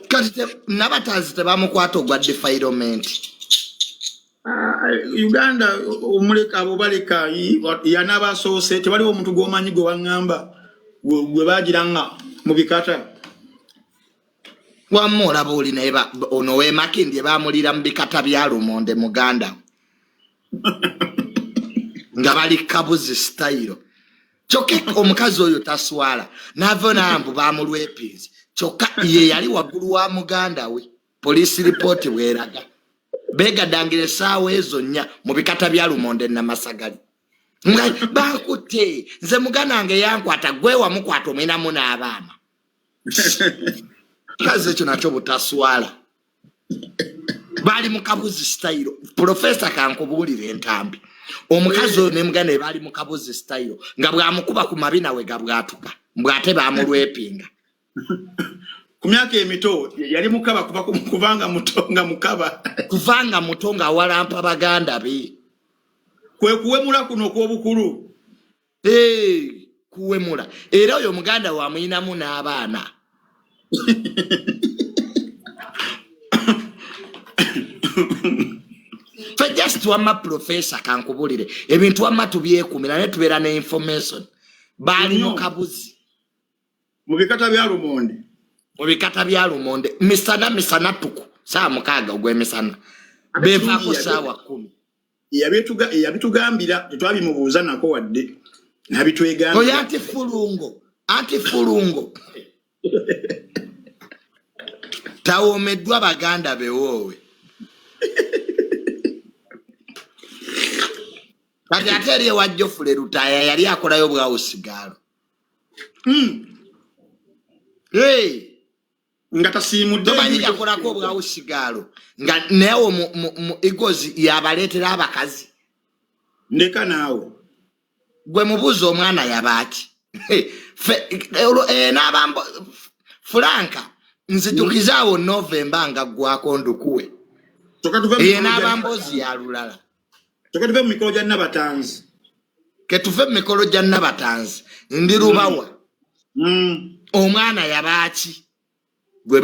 Kati Nabatanzi tebamukwata ogwa defilement. Uganda omuleka abo baleka yanabasose tewaliwo omuntu gwomanyi gwe wangamba gwe bagiranga mu bikata. Wammola buli naye ono we Makindye bamulira mu bikata bya Lumonde Muganda. Nga bali kabuzi style. Choke omukazi oyo taswala. Navo nambu bamulwepinzi. kyokka ye yali waggulu wa muganda we police report bweraga begadangire essaawa ezo 4 mu bikata bya Lumonde na Masagali nga bakutte nze muganda wange yankwata gwe wamukwata omwinamu n'abaana kaze ekyo nakyo butaswala bali mu kabuzi style professor kankubuulira entambi omukazi ne muganda bali mu kabuzi style nga bwamukuba ku mabina we gabwatuka mbwate bamulwepinga ku myaka emito yali mukaba kubanga mutonga mukaba kuvanga mutonga walampa baganda be kwe kuwemula kuno kw'obukulu kuwemula era oyo muganda wa mwinamu n'abaana fe just wama professor kankubulire ebintu wama tubyekumira ne tubeera ne information bali mu kabuzi mu bikata bya Lumonde misana tuku saa mukaaga ogw'emisana bevaako saawa 10 yabitugambira tetwabimubuuza nako wadde nabitwegambira oyo anti fulungo tawomeddwa baganda bewoowe kati ate eri ewajjofule Lutaaya yali akolayo bwawusigalo nga tasiimudde tomanyi yakolako bwawusigalo nga nayewo mu Eagles yabaleetera abakazi ndeka naawe gwe mubuuza omwana yabaaki n'abambo Franka nzitukizaawo November nga gwako ndukuwe n'abambozi yalulala tuve mu mikolo gya Nabatanzi ketuve mu mikolo gya Nabatanzi ndi Lubawa omwana yabaaki gwe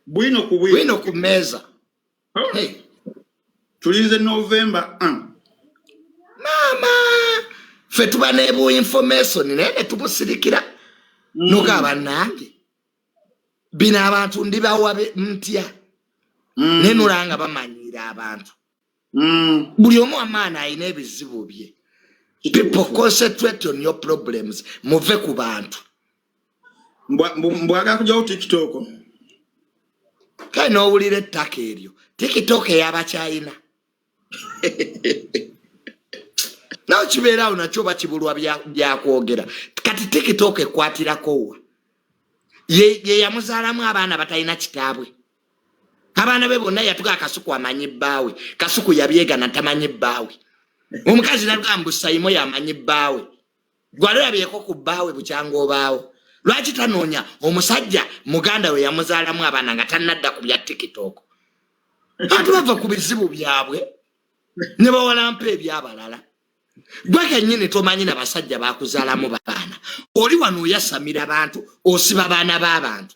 bwino ku mmeeza tulize November mama fe tuba nebu information naye tubusirikira nogaba nange bino abantu ndibawabe ntya nenulanga bamanyira abantu buli omu amaana ayina ebizibu bye people concentrate on your problems muve ku bantu mbwaga kujawo TikTok kale n'owulira ettaka eryo TikTok ey'abakyayina nawe kibeerawo nakyo bakibulwa byakwogera kati TikTok ekwatirakowa ye yamuzaalamu abaana batalina kitaabwe abaana be bonna yatuga Kasuku amanyi bbaawe Kasuku yabyegana tamanyi bbaawe omukazi nagamba Sayimo yamanyi bbaawe gwalirabyeko ku bbaawe bukyanga obaawo lwaki tanoonya omusajja muganda we yamuzaalamu abaana nga tannadda ku bya TikTok bantu bava ku bizibu byabwe ne bawalampa ebyabalala gwe kennyini tomanyi na basajja bakuzaalamu babaana oli wano oyasamira abantu osiba baana b'abantu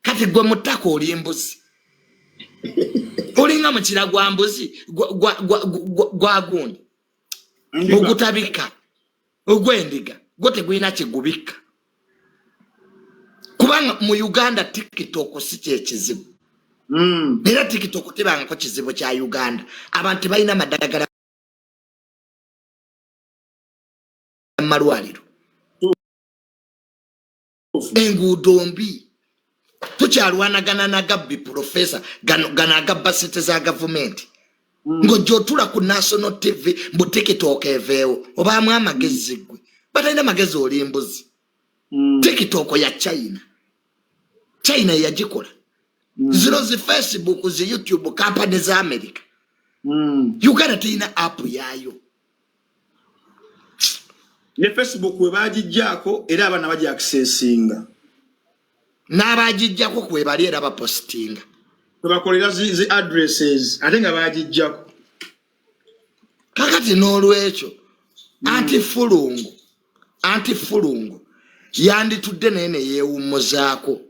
kati gwe muttaka oli embuzi olinga mukira gwa mbuzi gwa gundi ogutabika ogwendiga gwe tegulina kigubika kubanga mu Uganda TikTok si kyekizibu era TikTok tebangako kizibu kya Uganda abantu balina madagala malwaliro enguudo mbi tukyalwanagana na Gabbi professor gana agabba sente za gavumenti ng'ojjotula ku National TV mu TikTok eveewo obaamu amagezi gwe batalina magezi oli embuzi TikTok ya China yagikola zino zi Facebook zi YouTube company za America Uganda teyina app yayo ne Facebook we bagijjako era abana bajja accessinga n'abagijjako kwe bali era bapostinga bakolera zi addresses ate nga bagijjako kakati n'olwekyo anti fulungu yanditudde nene yeewummuzaako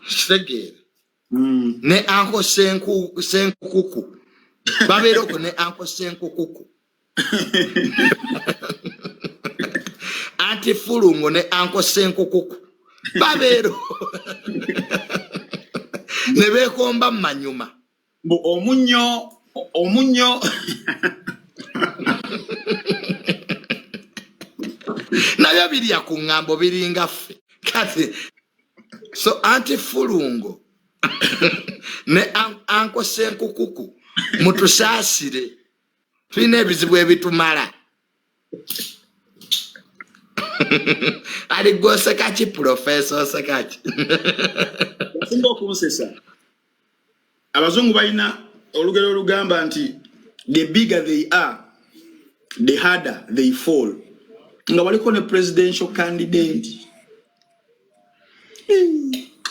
segere ne anko senkukuku babeereko ne anko senkukuku anti fulungu ne anko senkukuku babeero ne beekomba manyuma mbu omunyo nabyo birya ku ŋŋambo biringa ffe kati So anti-Fulungo ne Uncle Senkukuku mutusasire tulina ebizibu ebitumala ali Sekaki Professor Sekaki singa okumusesa abazungu balina olugero olugamba nti the bigger they are the harder they fall nga waliko ne presidential candidate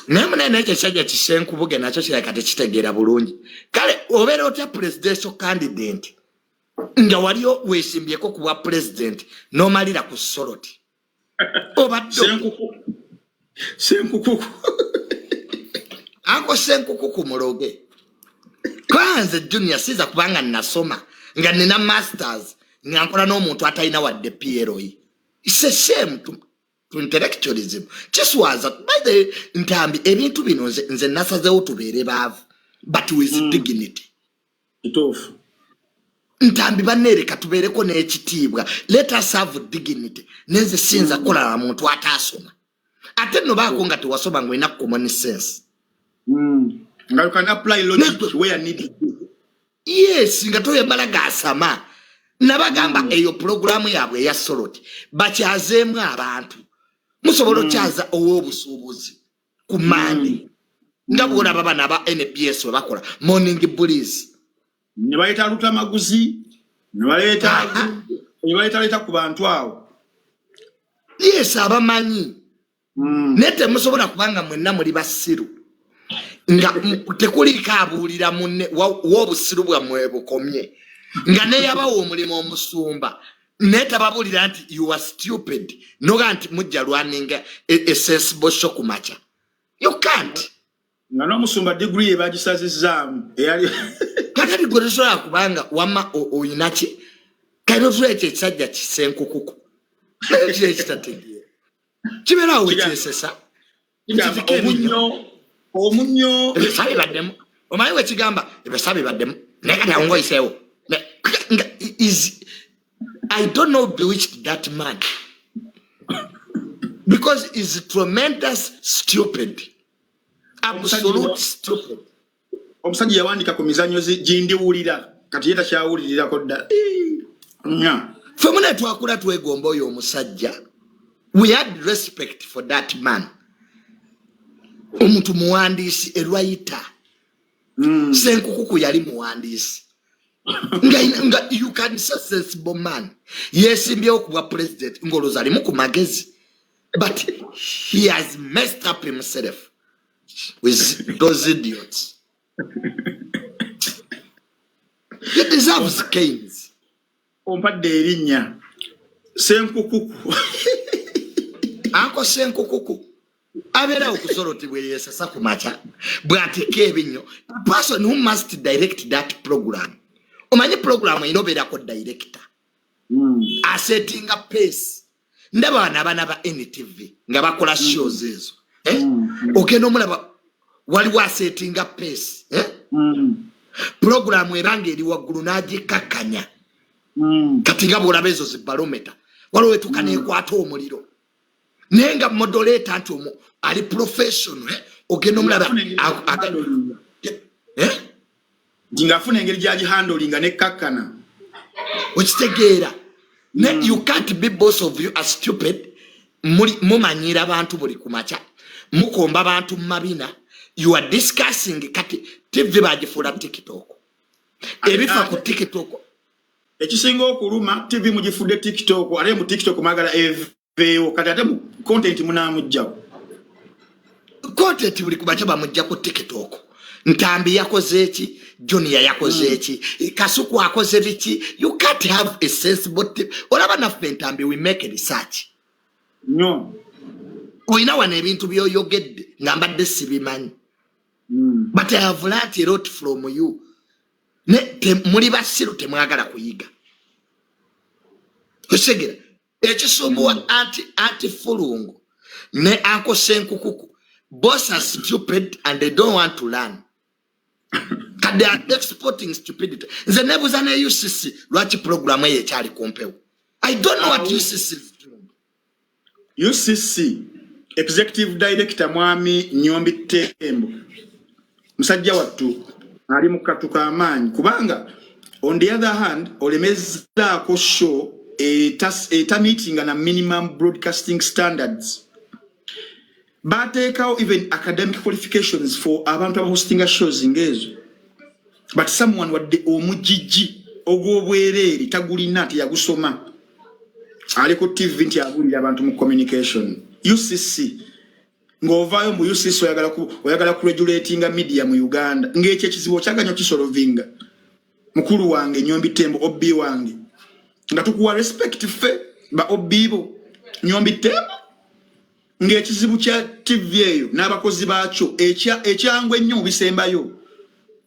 Nemune ekyo kyajja kisenkubuge nakyo kiraka tekitegeera bulungi kale obeera otya presidential candidate nga waliyo weesimbyeko ku bwa president n'omalira ku Soroti Senkukuku Uncle Senkukuku muloge kwanze junior siza kubanga nasoma nga nina masters nga nkola n'omuntu atalina wadde PLE. It's a shame to intellectualism. Kiswaza by the ntambi ebintu bino nze nasazewo tubeere baavu but with dignity. Itofu. Ntambi banereka tubeereko n'ekitiibwa. Let us have dignity. Nenze sinza kola na muntu atasoma. Ate no baako nga tewasoma ngwena common sense. Nga you can apply logic where needed. Yes, nga toyambala gasama. Nabagamba eyo programu yabwe ya Soroti bakyazeemu abantu musobola okyaza ow'obusuubuzi ku Monday nga bwona baba naba NPS we bakola morning bullies ne bayita lutamaguzi ne baleeta ku bantu awo. Yes, abamanyi nete musobola kubanga mwenna muli basiru nga tekuliko abuulira munne w'obusiru bwammwe bukomye nga neyabawo omulimu omusumba netababulira nti you are stupid noga nti mujja lwaninga a sensible show kumacha. You can't. Nga n'omusumba degree ebagisazizaamu eyali katali gwetusobola kubanga wama oyinaki kairotula ekyo ekisajja kisenkukuku kiri ekitategeera kibeerawo wekyesesa omunyo ebisabibaddemu omanyi wekigamba ebisabibaddemu naye kati awongoyiseewo. I don't know bewitched that man because he's tremendous stupid, absolute stupid. Omusajja yawandika ku mizanyo gindiwulira kati yeta kyawulirirako dda. Ffe mune twakula twegomba oyo omusajja. We had respect for that man. Omuntu muwandiisi erwayita. Senkukuku yali muwandiisi. Nga you can say sensible man. Yesimbyewo ku bwa president ngoloza alimu ku magezi. But he has messed up himself with those idiots. He deserves canes. Ompadde erinnya Senkukuku. Uncle Senkukuku abeera okusorotibwa yesasa ku macha bw'atika ebinyo. The person who must direct that program. Omanyi program ino beerako director. Asettinga pace. Ndaba bana ba NTV nga bakola shows ezo. Ogenda omulaba waliwo asettinga pace. Program eranga eri waggulu n'agikakkanya. Kati nga bw'olaba ezo zi barometer. Waliwo etuuka n'ekwata omuliro. Naye nga moderator nti ali professional. Ogenda omulaba ngafuna engeri gyagihandolinga nekkakkana. Okitegeera. You can't be both of you are stupid. Mumanyira abantu buli kumacha. Mukomba abantu mabina. You are discussing kati TV bagifuula TikTok. Ebifa ku TikTok. Ekisinga okuluma TV mugifudde TikTok. Ate mu TikTok magala eveewo kati ate mu content munaamugjawo. Content buli kumacha bamujja ku TikTok. Ntambi yakoze eki, Junior yakoze eki, Kasuku akoze biki. You can't have a sensible tip. Olaba naffe Ntambi we make a research. No. Oyina wana ebintu byoyogedde nga mbadde sibimanyi. But I have learned a lot from you. Muli basiru temwagala kuyiga. Osegera ekisumbuwa anti-Fulungo ne Uncle Senkukuku. Boss are stupid and they don't want to learn. They are exporting stupidity. Nze nebuza ne UCC lwaki program eye kyali kumpewo. I don't know what UCC is doing. UCC Executive Director Mwami Nyombi Tembo musajja wattu ali mu katuka amaanyi kubanga on the other hand olemezzaako show eta meeting na minimum broadcasting standards bateekawo even academic qualifications for abantu abahostinga shows ngezo but someone wadde omujiji ogw'obwereere tagulina nti yagusoma ali ku TV nti abulira abantu mu communication UCC ng'ovaayo mu UCC oyagala ku regulatinga media mu Uganda ng'ekyo ekizibu kyaganyo kisolovinga mukulu wange Nyombi Tembo obbi wange nga tukuwa respect fe ba obbibo Nyombi Tembo ng'ekizibu kya TV eyo n'abakozi baakyo ekyangwe ennyo bisembayo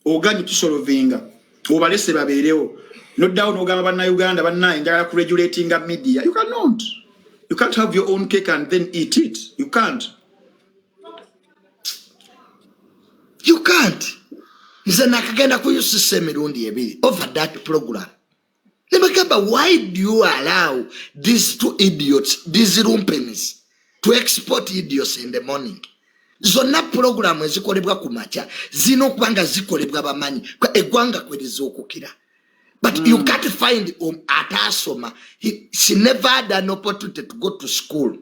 oganyo kisolovinga obalese babeerewo noddawo n'ogamba bannayuganda bannaye njagala ku regulatinga media. You cannot. You can't have your own cake and then eat it. You can't. You can't. Nze nakagenda ku UCC emirundi ebiri over that program. Why do you allow these two idiots, these lumpenis, to export idiots in the morning? Zonna program ezikolebwa kumacha zino kubanga zikolebwa bamanyi egwanga kwerizo okukira. But you can't find atasoma. She never had an opportunity to go to school.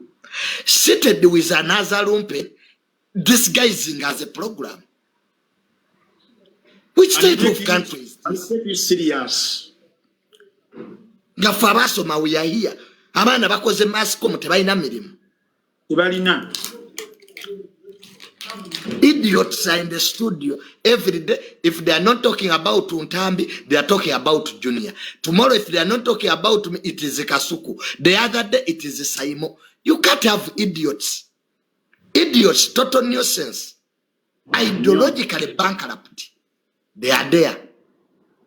Seated with another lumpen, disguising as a program. Which type of country is this? It's serious. Gafabasoma, we are here. Abana bakoze mascom tebalina mirimu. Tebalina. Idiots are in the studio every day. If they are not talking about Untambi, they are talking about Junior. Tomorrow, if they are not talking about me, it is Kasuku. The other day, it is Saimo. You can't have idiots. Idiots, total nuisance. Ideologically bankrupt. They are there.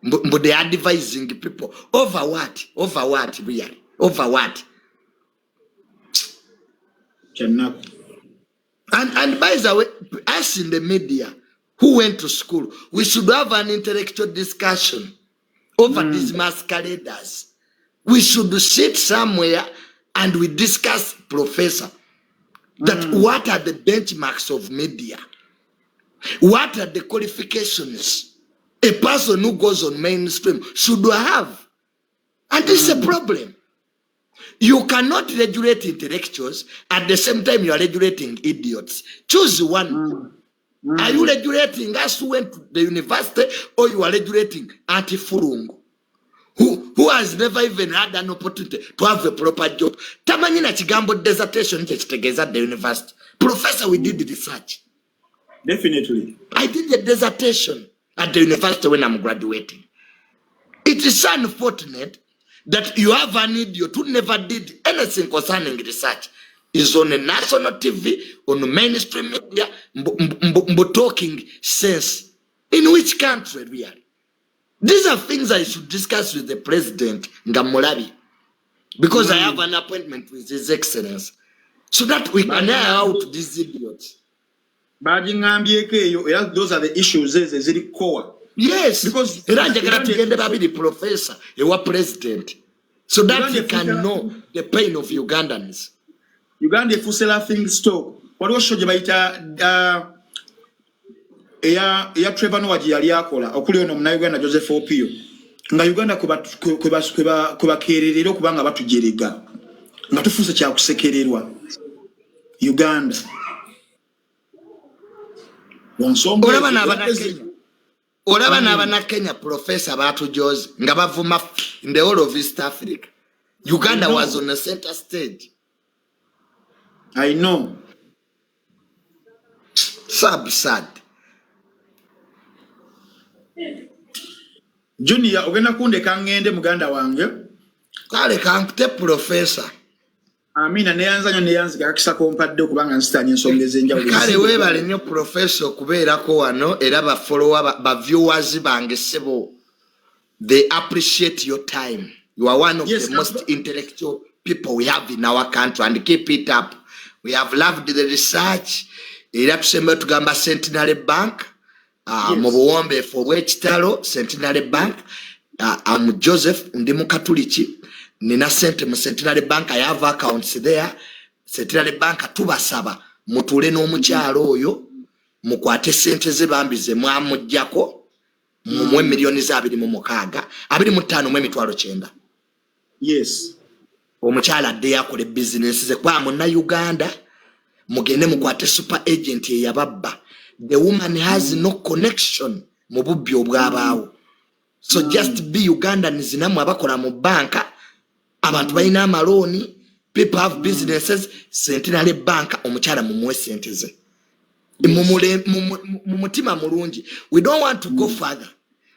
But they are advising people. Over what? Over what, really? Over what? Cannot. And by the way, us in the media who went to school, we should have an intellectual discussion over these masqueraders. We should sit somewhere and we discuss, Professor, that what are the benchmarks of media? What are the qualifications a person who goes on mainstream should have? And this is a problem. You cannot regulate intellectuals at the same time you are regulating idiots. Choose one. Are you regulating us who went to the university, or you are regulating Auntie Furungu, who has never even had an opportunity to have a proper job? Tamanyina chigambo dissertation at the university. Professor, we did the research. Definitely. I did the dissertation at the university when I'm graduating. It is unfortunate that you have an idiot who never did anything concerning research is on a national TV, on mainstream media, talking sense. In which country, really? These are things I should discuss with the president, Ngamulabi, because I have an appointment with His Excellency, so that we can air out these idiots. Those are the issues. Yes, because the professor, you are president, so that you can know the pain of Ugandans. Uganda fusela things stop. What was show baita ya Trevor Nowaji yali akola okuli ono muna Uganda Joseph Opio nga Uganda kuba kererero kubanga batujerega nga tufuse kya kusekererwa Uganda. Olaba n'abana Kenya professor batu Jose nga bavuma in the whole of East Africa. Uganda was on the center stage. I know. Sad. Junior, ogenda kundeka ngende muganda wange. Kale kankute professor. Amina neyanzika kakisa kompadde okubanga nsitanye ensonga ezenjawulo. Kale weebale nnyo professor okubeerako wano era ba follower ba viewers bange sebo. They appreciate your time. You are one of the most intellectual people we have in our country, and keep it up. We have loved the research. Era tusembe tugamba Centenary Bank. Mu buwombe for Wechitalo Centenary Bank. I'm Joseph ndi mu Katuliki. Nina sente mu Centenary Bank. I have accounts there. Central Bank tubasaba mutule n'omukyalo oyo mukwate sente ze bambize mwamujjako mu milioni za 26 25,900. Yes. Omukyala adde yakole business ze kwa munna Uganda mugende mukwate super agent eyababba. The woman has no connection mu bubbi obwabaawo. So just be Ugandans namwe abakola mu banka abantu balina amaloni, people have businesses, Centenary Bank omukyala mumuwe sente ze. Mumutima mulungi. We don't want to go further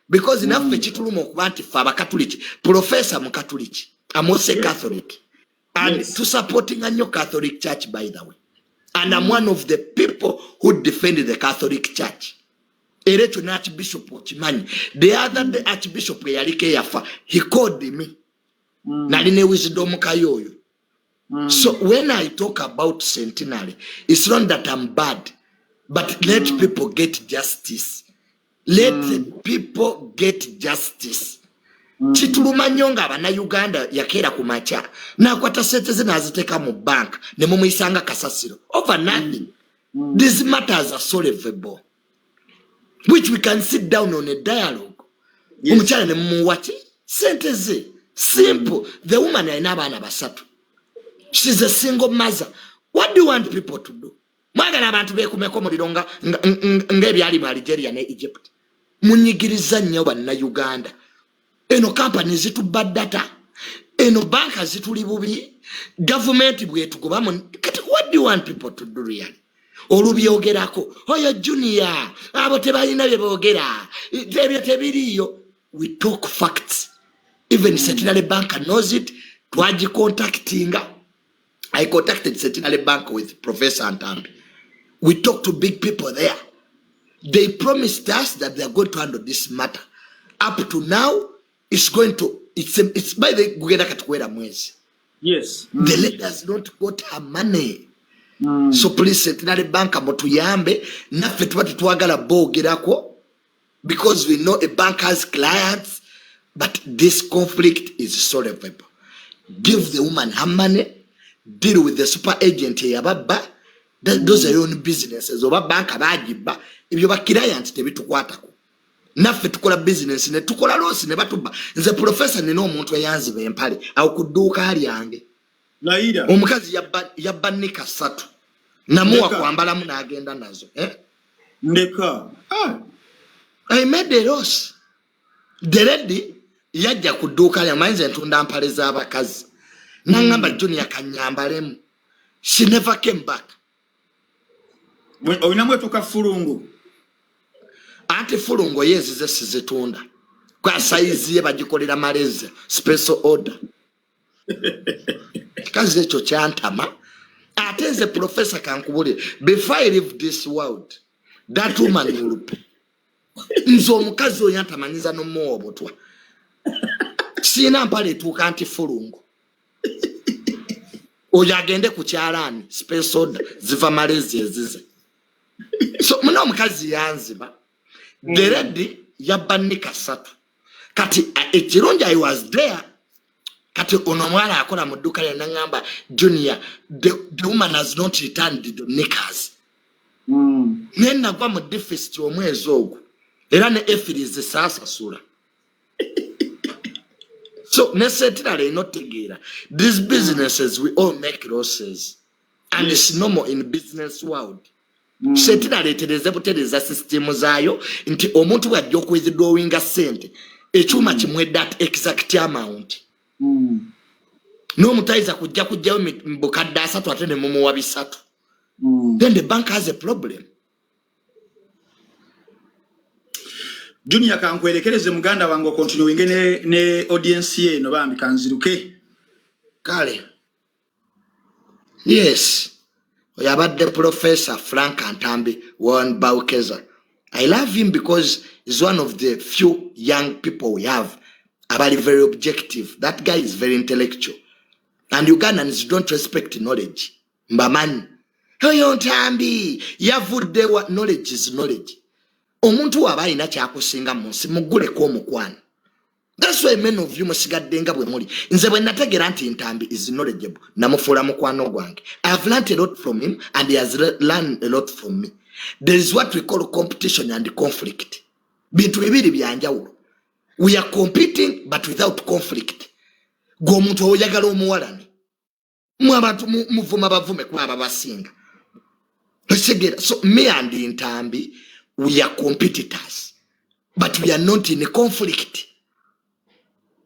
because enough chituluma okuba nti fa abakatuliki professor mu katuliki. I'm also Catholic and to supporting a new Catholic church, by the way. And I'm one of the people who defend the Catholic Church. Erecho na Archbishop Ochimani. The other the Archbishop Yarike Yafa, he called me. Naline wisdom kayoyo. So when I talk about Centenary, it's not that I'm bad, but let people get justice. Let people get justice. Chituluma nyonga abana Uganda yakera kumacha na kwata sente ze naziteka mu bank ne mumuyisanga kasasiro over nothing. These matters are solvable, which we can sit down on a dialogue. Umuchana ne mumuwachi sente ze simple. The woman ayina abana basatu. She's a single mother. What do you want people to do? Mwagala abantu bekumeko muliro ngebyali mu Algeria ne Egypt. Munyigiriza nnyo bana Uganda. Eno companies zitubba data, eno banka zituli bubi, government bwetugoba mu. What do you want people to do really? Olubyogerako oyo junior abo tebalina bye boogera ebyo tebiriyo. We talk facts. Even Centenary Bank knows it. Twaji contacting. I contacted Centenary Bank with Professor Antambi. We talked to big people there. They promised us that they are going to handle this matter. Up to now, it's going to, it's by the Gugeda Katuera Mwezi. Yes. The lenders don't got her money. So please, Centenary Bank, Motuyambe, Nafet what Twagala Bo Girako, because we know a bank has clients, but this conflict is solvable. Give the woman her money, deal with the super agent here, those are your own businesses. Over bank, if you are clients, they be to Quataco. Nafe tukola business ne tukola loss ne batuba nze professor nino omuntu eyanzi bempale akuduka ali yange Laida omukazi yabbanika 3 namuwa kwambala mu nagenda nazo ndeka I made a loss. The lady yajja kuduka ya manze ntunda mpale za abakazi nangamba junior kanyambalemu. She never came back. Oinamwe tukafurungu Ati fulungo yezi ze sizitunda. Kwa saizi ye bagikolera Malaysia special order. Kazi echo kyantama. Ate nze professor kankubulire before I leave this world that woman will pay. Nzo omukazi oyo antamanyiza n'omuwa obutwa. Sina mpale tuuka anti fulungo. Oyo agende ku kyalaani special order ziva Malaysia ezize. So muna omukazi yanziba. The lady yabbanika 3. Kati ekirungi I was there. Kati onomwala akola mu dduka lya nangamba junior the woman has not returned the knickers. Nena gwa mu deficit omwezi ogwo. Era ne effiries zisasasula. So necessarily not together. These businesses we all make losses. And it's normal in business world. Centenary tereze butereza system zayo nti omuntu wajjo kwezidowinga sente ekyuma kimwe that exact amount. No mutaiza kujja mbukadde 3 ate ne mumuwa 3. Then the bank has a problem. Junior kankwerekereze muganda wange continuing ne audience ye no bambi kanziruke kale. Yes. Oyabadde Professor Frank Antambi Warren Baukeza. I love him because he's one of the few young people we have. Abali very objective. That guy is very intellectual. And Ugandans don't respect knowledge. Mbamani. Oyo Ntambi. Yavudde what knowledge is knowledge. Omuntu waba ina kyakusinga munsi mugule ko mukwano. That's why many of you musigadde nga bwe muli. Nze bwe nategera nti Ntambi is knowledgeable. Namufuula mukwano gwange. I have learned a lot from him and he has learned a lot from me. There is what we call competition and conflict. Bintu bibiri byanjawulo. We are competing but without conflict. Gwomuntu oyagala omuwalane. Abantu muvuma bavume kuba basinga. So me and Ntambi, we are competitors. But we are not in a conflict.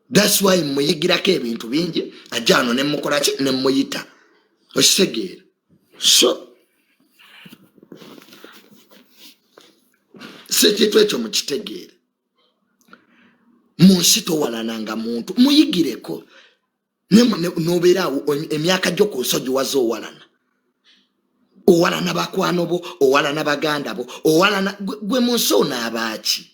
That's why muyigirako ebintu bingi ajano ne mukolaki ne muyita. Okitegera. So sekitu ekyo mukitegeera. Munsi towalananga muntu muyigireko. Nobeerawo emyaka gyo ku nsoji wazo owalana. Owalana bakwano bo, owalana baganda bo, owalana gwe munsi onaabaaki.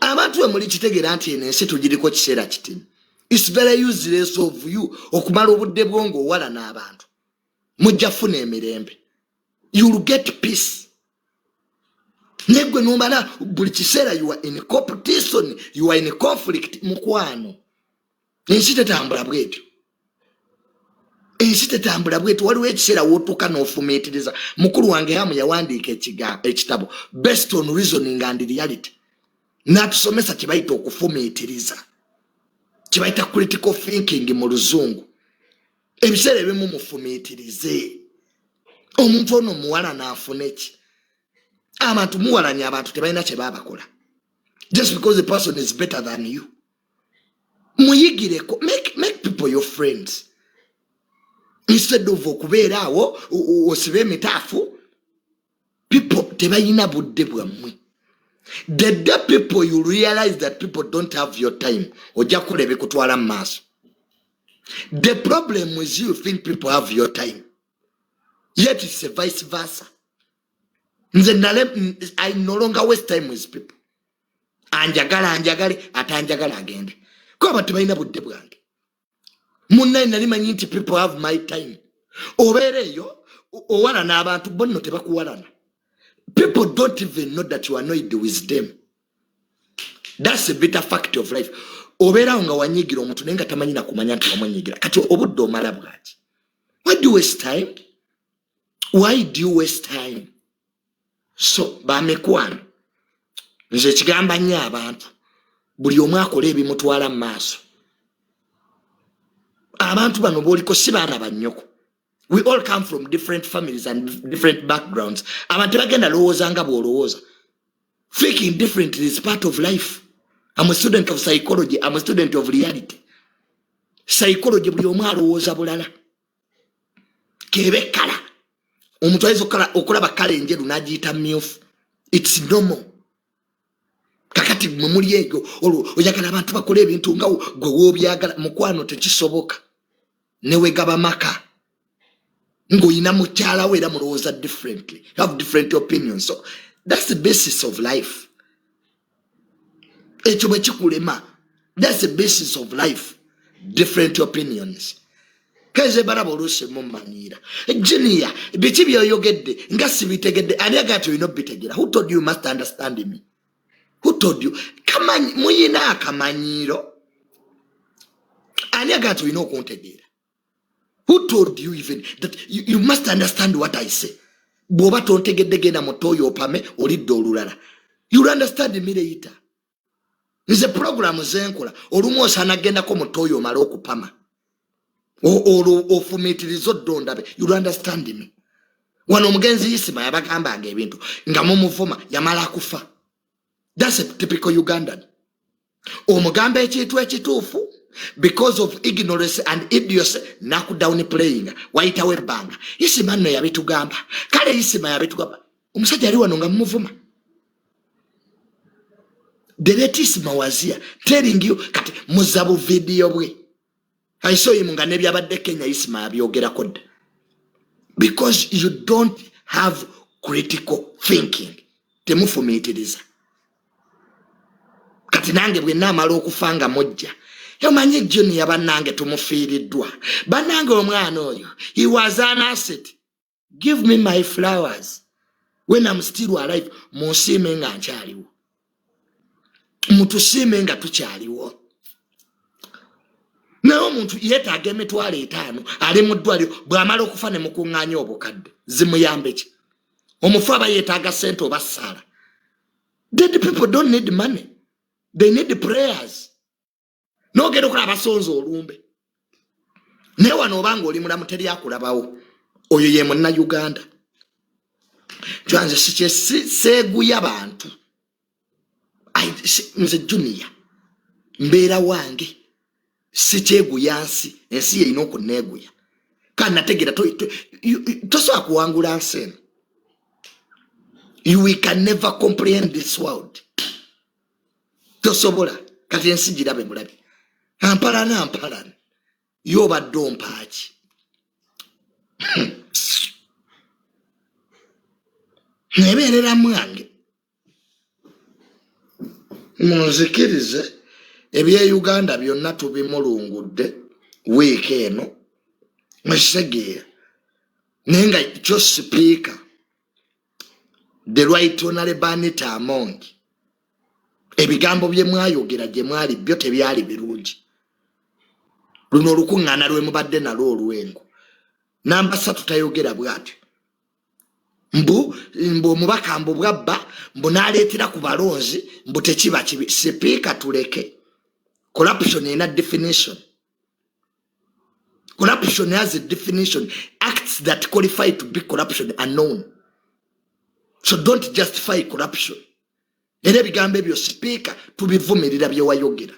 Abantu we muli kitegeera nti ensi tugiriko kiseera kitini. It's very useless of you okumala obudde bwongo owalana abantu. Mujja funa emirembe. You will get peace. Negwe nomala buli kiseera you are in competition, you are in conflict mukwano. Ensi tetambula bwetyo. Ensi tetambula bwetyo waliwo ekiseera wotuuka n'ofumiitiriza. Mukulu wange hamu yawandiika ekitabo based on reasoning and reality. Natusomesa kibaita okufumiitiriza. Kibaita critical thinking mu luzungu. Ebiseera ebimu mufumiitirize. Omuntu ono muwala naafuna ki? Abantu muwalanya abantu tebalina kye babakola. Just because the person is better than you. Muyigireko. Make people your friends. Instead of okubeera awo osibe emitaafu. People tebalina budde bwammwe. The day people you realize that people don't have your time, ojja kulebe kutwala maaso. The problem is you think people have your time. Yet it's a vice versa. I no longer waste time with people. Anjagale, atanjagala agende. Kwa abantu balina budde bwange. Munnaye nali manyi nti people have my time. Obeereyo, owalana abantu bonno tebakuwalana. People don't even know that you are annoyed with them. That's a bitter fact of life. Obera nga wanyigira omuntu nenga tamanyi na kumanya nti wamwanyigira. Kati obudde omala bwaki. Why do you waste time? Why do you waste time? So, bamekwano. Nze kigamba nnyo abantu. Buli omu akola ebimutwala mu maaso. Abantu bano boliko si baana bannyoko. We all come from different families and different backgrounds. Abantu bagenda lowooza nga bw'olowooza. Thinking differently is part of life. I'm a student of psychology. I'm a student of reality. Psychology buli omu alowooza bulala. Kebe kala. Omuntu ayinza okulaba kala enjeru n'agiyita mmyufu. It's normal. Kakati mwe muli eyo oyagala abantu bakola ebintu nga gwe w'obyagala mukwano tekisoboka. Ne wegaba maka. Ngoyina mukyala we era mulowooza differently. You have different opinions. So that's the basis of life. Ekyo bwe kikulema. That's the basis of life. Different opinions. Kaze baraba oluse mumanyira. Engineer, biki byoyogedde nga sibitegedde ani agato you not bitegera. Who told you must understand me? Who told you? Kamanyi muyina akamanyiro. Ani agato you know kuntegera. Who told you even that you must understand what I say? Boba tontegedde genda motoyo opame olidde olulala. You'll understand me later. There's a program zenkola. Olumu osana genda ko motoyo omala okupama. Ofumitirizo dondabe. You'll understand me. Wano omugenzi Isima yabagambanga ebintu nga mumuvuma yamala akufa. That's a typical Ugandan. Omugamba ekintu ekituufu because of ignorance and idiocy naku down playing waita webanga. Isima nno yabitugamba. Kale Isima yabitugamba. Omusajja ali wano nga mumuvuma. The late Isima was here telling you kati muzabu video bwe. I saw him nga nebyabadde Kenya Isima yabyogera kodde. Because you don't have critical thinking. Temufumiitiriza. Kati nange bwe namala okufanga mojja. Yomanyi Juni yabanange tumufiiriddwa. Banange omwana oyo. He was an asset. Give me my flowers. When I'm still alive, musiime nga nkyaliwo. Mutusiime nga tukyaliwo. naye omuntu yeetaaga emitwalo 5 ali mu ddwaliro bw'amala okufa ne mukuŋŋaanya obukadde zimuyambe ki? Omufu aba yeetaaga ssente oba ssaala. Dead people don't need money, they need prayers. N'ogenda okulaba abasonza olumbe naye wano obanga oli mulamu teri akulabawo, oyo ye munnayuganda. Twanze seeguya bantu. Nze Junior mbeera wange sikyeguya nsi, ensi yerina okuneeguya. Kandi nategeera tosobola kuwangula nsi eno. We can never comprehend this world. Tosobola kati ensi girabe mulabe. Ampalana y'obadde ompaaki. Nebeerera mwange munzikirize ebye Uganda byonna tubimulungudde wiiki eno mwekisegeera naye nga kyo sipiika the right honorable Anita Among ebigambo bye mwayogera gye mwali byo tebyali birungi. Luno olukuŋŋaana lwe mubadde nalwo olwengo namba 3 tayogera bw'atyo mbu omubaka mbu bwabba mbu n'aleetera ku balonzi mbu tekiba kibi. Sipiika tuleke. Corruption ina definition. Corruption has a definition. Acts that qualify to be corruption are known. So don't justify corruption. Era ebigambo ebyo sipiika tubivumirira bye wayogera.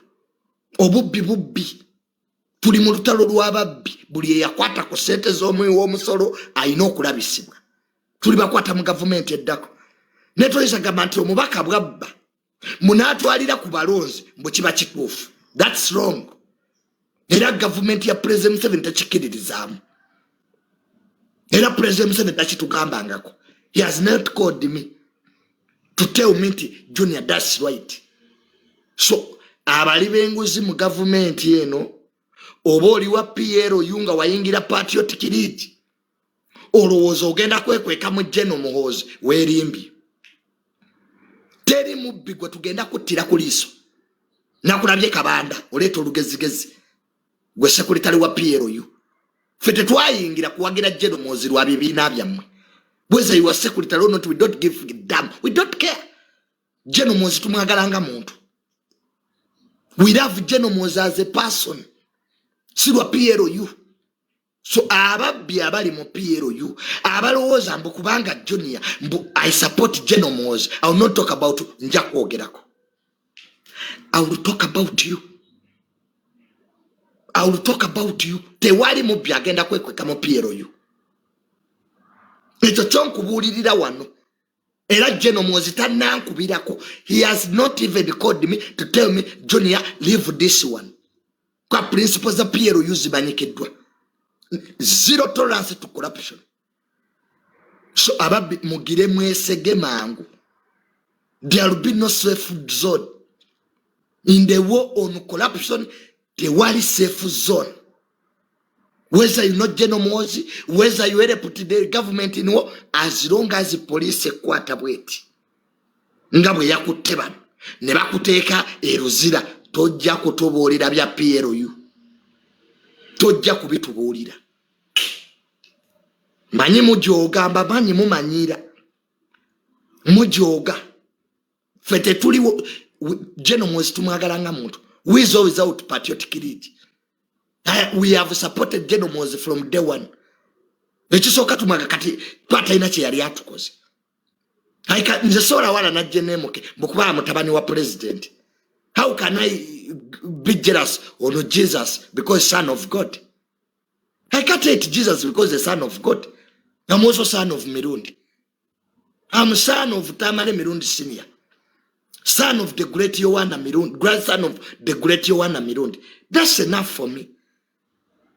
Obubbi tuli mu lutalo lw'ababbi, buli eyakwata ku ssente z'omusolo alina okulabisibwa. Tuli bakwata mu gavumenti eddako. Ne toyinza gamba nti omubaka bwabba munaatwalira ku balonzi mbu kiba kituufu. That's wrong. Era gavumenti ya President Museveni tekikiririzaamu. Era President Museveni takitugambangako. He has not called me to tell me nti Junior, that's right. So abali b'enguzi mu gavumenti eno oba oli wa PLO yunga wayingira Patriotic League olowooza ogenda kwekweka mu General Muhoozi weerimbi. Teri mubbi gwe tugenda kuttira ku liiso. Nakulabye Kabanda oleeta olugezigezi gwe sekuritale wa PLO. Ffe tetwayingira kuwagira General Muhoozi lwa bibiina byammwe. Bweza you are secretary or not, we don't give a damn. We don't care. General Muhoozi tumwagalanga muntu. We love General Muhoozi as a person. Silwa PLO. So ababbi abali mu PLO abalowooza mbu kubanga Junior mbu I support General Muhoozi. I will not talk about nja kwogerako. I will talk about you. I will talk about you. Tewali mubbi agenda kwekweka mu PLO. Ekyo kyonkubuulirira wano. Era General Muhoozi tannankubirako. He has not even called me to tell me, Junior, leave this one. Kwa principles za PLO zimanyikiddwa. Zero tolerance to corruption. So ababbi mugire mwesege mangu. There will be no safe zone. In the war on corruption, tewali safe zone. Whether you know General Muhoozi, whether you are put the government in war, as long as the police kwata bweti. Nga bwe yakutte bano ne bakuteeka eruzira tojja kutubuulira bya PLO. Tojja kubitubuulira. Manyi mujooga mbamanyi mumanyira. Mujooga. Ffe tetuli General Muhoozi tumwagalanga muntu. With or without Patriotic League. We have supported General Muhoozi from day one. Ekisooka tumwaga kati twatayina kye yali atukoze. Nze sola wala najje neemuke mbukuba mutabani wa president. How can I be jealous on Jesus because son of God? I can't hate Jesus because the son of God. I'm also son of Mirundi. I'm son of Tamale Mirundi Senior. Son of the great Yohana Mirundi. Grandson of the great Yohana Mirundi. That's enough for me.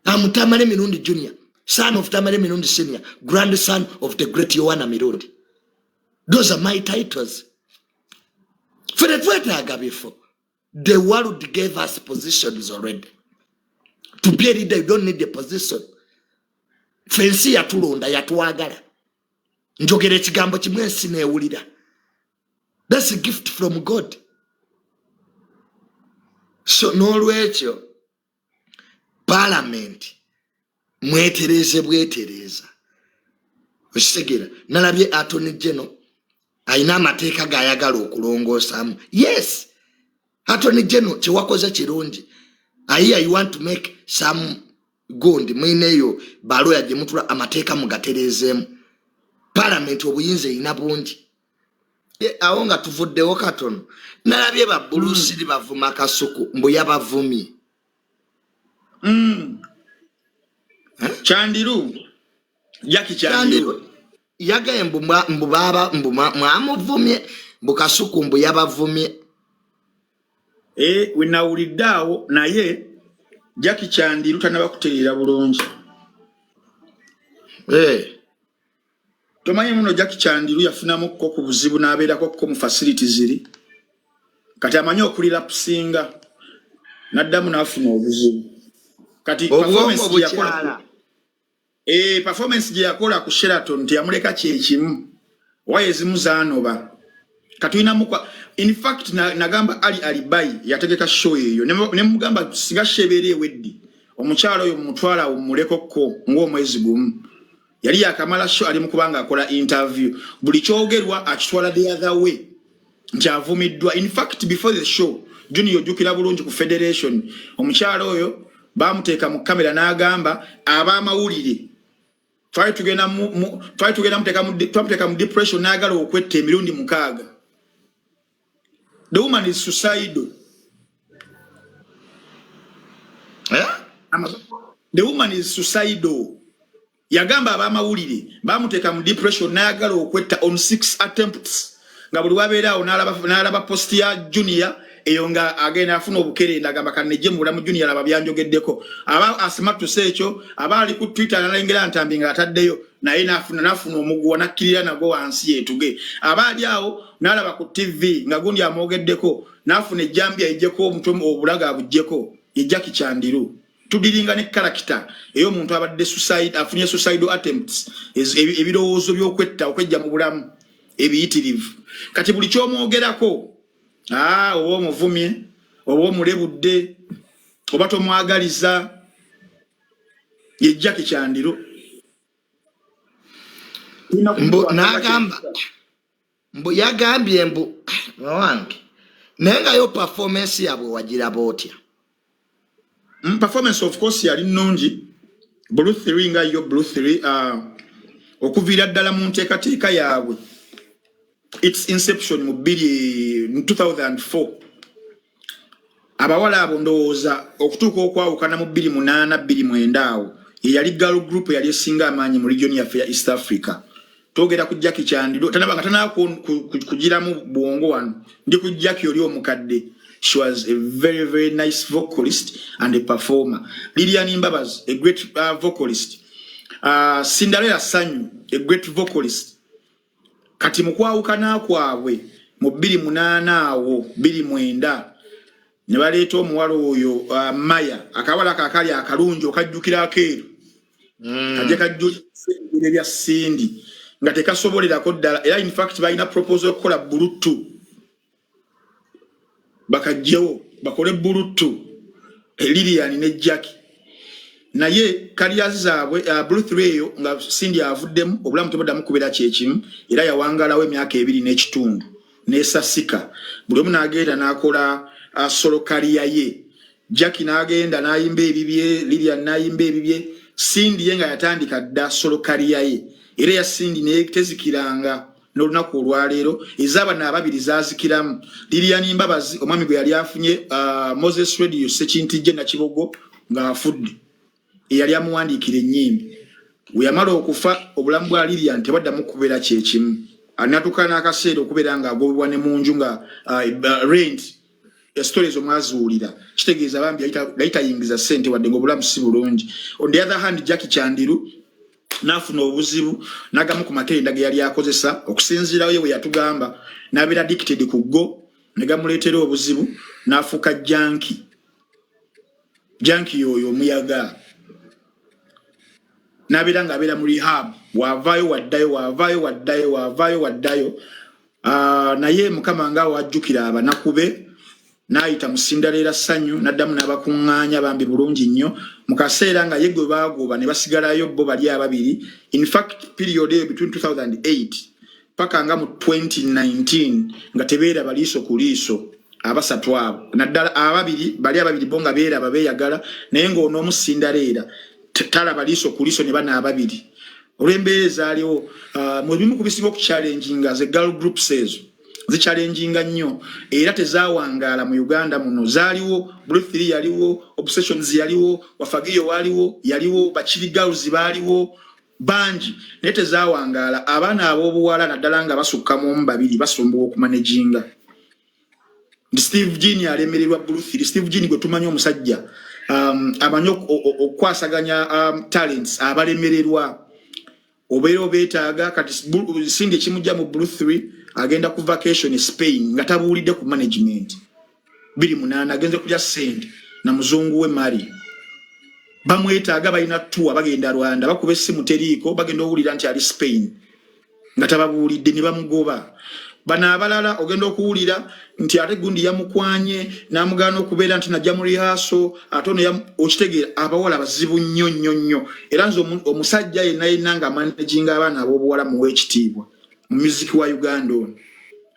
I'm Tamale Mirundi Junior. Son of Tamale Mirundi Senior. Grandson of the great Yohana Mirundi. Those are my titles. For the tweetaga before. The world gave us positions already. To be a leader, you don't need a position. Fensi yatulonda yatuwagala. Njogera ekigambo kimwe ensi neewulira. That's a gift from God. So n'olwekyo parliament mwetereze bwetereza okitegera nalabye attorney general ayina amateeka gayagala okulongoosamu yes attorney general kyewakoze kirungi I want to make some good mwineyo baloya gye mutula amateeka mugaterezeemu parliament obuyinza erina bungi awo nga tuvuddewo katono nalabye babulusiri bavuma Kasuku mbu yabavumye Chandiru Jackie Chandiru yagaye mbu baba mbu mwamuvumye mbu Kasuku mbu yabavumye winawuliddeawo naye Jackie Chandiru tanaba kutereera bulungi tomanyi muno Jackie Chandiru yafunamu ko ku buzibu n'abeerako ko mu facilities ziri kati amanyi okulira kusinga naddamu n'afuna obuzibu kati performance gye yakola ku Sheraton teyamuleka kyekimu wayezimu zaanoba katulinamu in fact nagamba Ali Alibai yategeka show eyo ne mugamba singa shebere weddi omukyalo oyo mutwala omulekoko ng'omwezi gumu yali yakamala show ali mukubanga akola interview buli kyogerwa akitwala the other way njavumiddwa in fact before the show Junior jukira bulungi ku federation omukyalo oyo bamuteeka mu kamera n'agamba abamawulire twali tugenda mu depression n'agala okwetta emirundi 6. The woman is suicidal. The woman is suicidal. Yagamba abamawulire bamuteka mu depression n'agala okwetta on 6 attempts. Nga buli wabeerawo n'alaba post ya Junior eyo nga agenda afuna obukere ndagamba kanneje mu bulamu Junior alaba byanjogeddeko. Aba asmart to say ekyo abali ku Twitter n'alengera ntambi nga ataddeyo naye nafuna omugwa nakkirira nago wansi yetuge. Abali awo n'alaba ku TV nga gundi amogeddeko nafuna ejjambi ejjeko omutwe obulaga abujjeko ye Jackie Chandiru. Tudiringa ne character eyo muntu abadde suicide afunye suicidal attempts ebirowoozo by'okwetta okwejja mu bulamu ebiyitirivu kati buli kyomwogerako oba omuvumye oba omulebudde oba tomwagaliza ye Jackie Chandiru n'agamba mbu yagambye mbu wange naye nga yo performance yabwe wagiraba otya? Performance of course yali nnungi Blue 3 nga yo Blue 3 okuviira ddala mu nteekateeka yaabwe its inception mu 2004 abawala abo ndowooza okutuuka okwawukana mu 2008-2009 awo yali girl group yali esinga amaanyi mu region yaffe ya East Africa. Togera ku Jackie Chandiru tanabanga kugiramu bwongo wano ndi ku Jackie oli omukadde. She was a very, very nice vocalist and a performer. Lilian Mbabazi, a great vocalist. Cinderella Sanyu, a great vocalist. Kati mukwawukana kwabwe mu 2008 awo 2009 ne baleeta omuwala oyo Maya akawala kakali akalungi okajjukira akeeru kaje kajjukira bya Cindy nga tekasobolerako ddala era in fact balina proposal okukola Bluetooth bakajjewo bakole Bluetooth Lilian ne Jackie naye kaliyazi zaabwe Bluetooth eyo nga Cindy avuddemu obulamu tebaddamu kubeera kyekimu era yawangalawo emyaka 2.5 nesasika buli omu n'agenda n'akola solo career ye Jackie n'agenda n'ayimba ebibye Lilian n'ayimba ebibye Cindy ye nga yatandika dda solo career ye era ya Cindy ne tezikiranga n'olunaku olwaleero ez'abaana ababiri zaazikiramu Lilian Mbabazi omwami gwe yali afunye Moses Radio Sekintijje na Kibogo ng'afudde eyali amuwandiikira ennyimbi we yamala okufa obulamu bwa Lilian tebaddamu kubeera kyekimu anatuuka n'akaseera okubeera ng'agobebwa ne mu nju nga rent stories omwazuulira kitegeeza bambi yayitayingiza ssente wadde ng'obulamu si bulungi. On the other hand Jackie Chandiru n'afuna obuzibu n'agamu ku makerenda ge yali akozesa okusinziirawo ye we yatugamba n'abeera addicted ku go ne gamuleetera obuzibu n'afuuka janki oyo omuyaga n'abeera ng'abeera mu rehab wavaayo waddayo naye Mukama nga wajjukira abanaku be naayita Musindaleera Ssanyu n'addamu n'abakuŋŋaanya bambi bulungi nnyo mu kaseera nga ye gwe baagoba ne basigalayo bo bali ababiri. In fact period eyo between 2008 paka nga mu 2019 nga tebeeraba liiso ku liiso abasatu abo naddala ababiri bali ababiri bo nga beeraba beeyagala naye ng'ono Musindaleera talaba liiso ku liiso ne bana ababiri. Olw'embeera ezaaliwo mu bimu ku bisinga okuchallenginga ze girl groups ezo zichallenginga nnyo era tezaawangaala mu Uganda muno. Zaaliwo Blue 3 yaliwo, Obsessions yaliwo, Wafagiyo waliwo, yaliwo Bachiri Girls baaliwo banji naye tezaawangaala. Abaana ab'obuwala naddala nga basukka mu babiri basumbuwa okumanaginga. Steve Gini alemererwa Blue 3. Steve Gini gwe tumanyi omusajja amanyi okwasaganya talents abalemererwa obeera obeetaaga kati Sindi ekimujja mu Blue 3 agenda ku vacation Spain nga tabuulidde ku management 28 agenze kulya sente na muzungu we Mari bamwetaaga balina tour bagenda Rwanda bakuba essimu teriiko bagenda owulira nti ali Spain nga tababuulidde ne bamugoba. Bana abalala ogenda okuwulira nti ate gundi yamukwanye n'amugaana okubeera nti najja mu rehearsal atono okitegeera abawala bazibu nnyo era nze omusajja yenna nga managinga abaana ab'obuwala muwe ekitiibwa mu music wa Uganda ono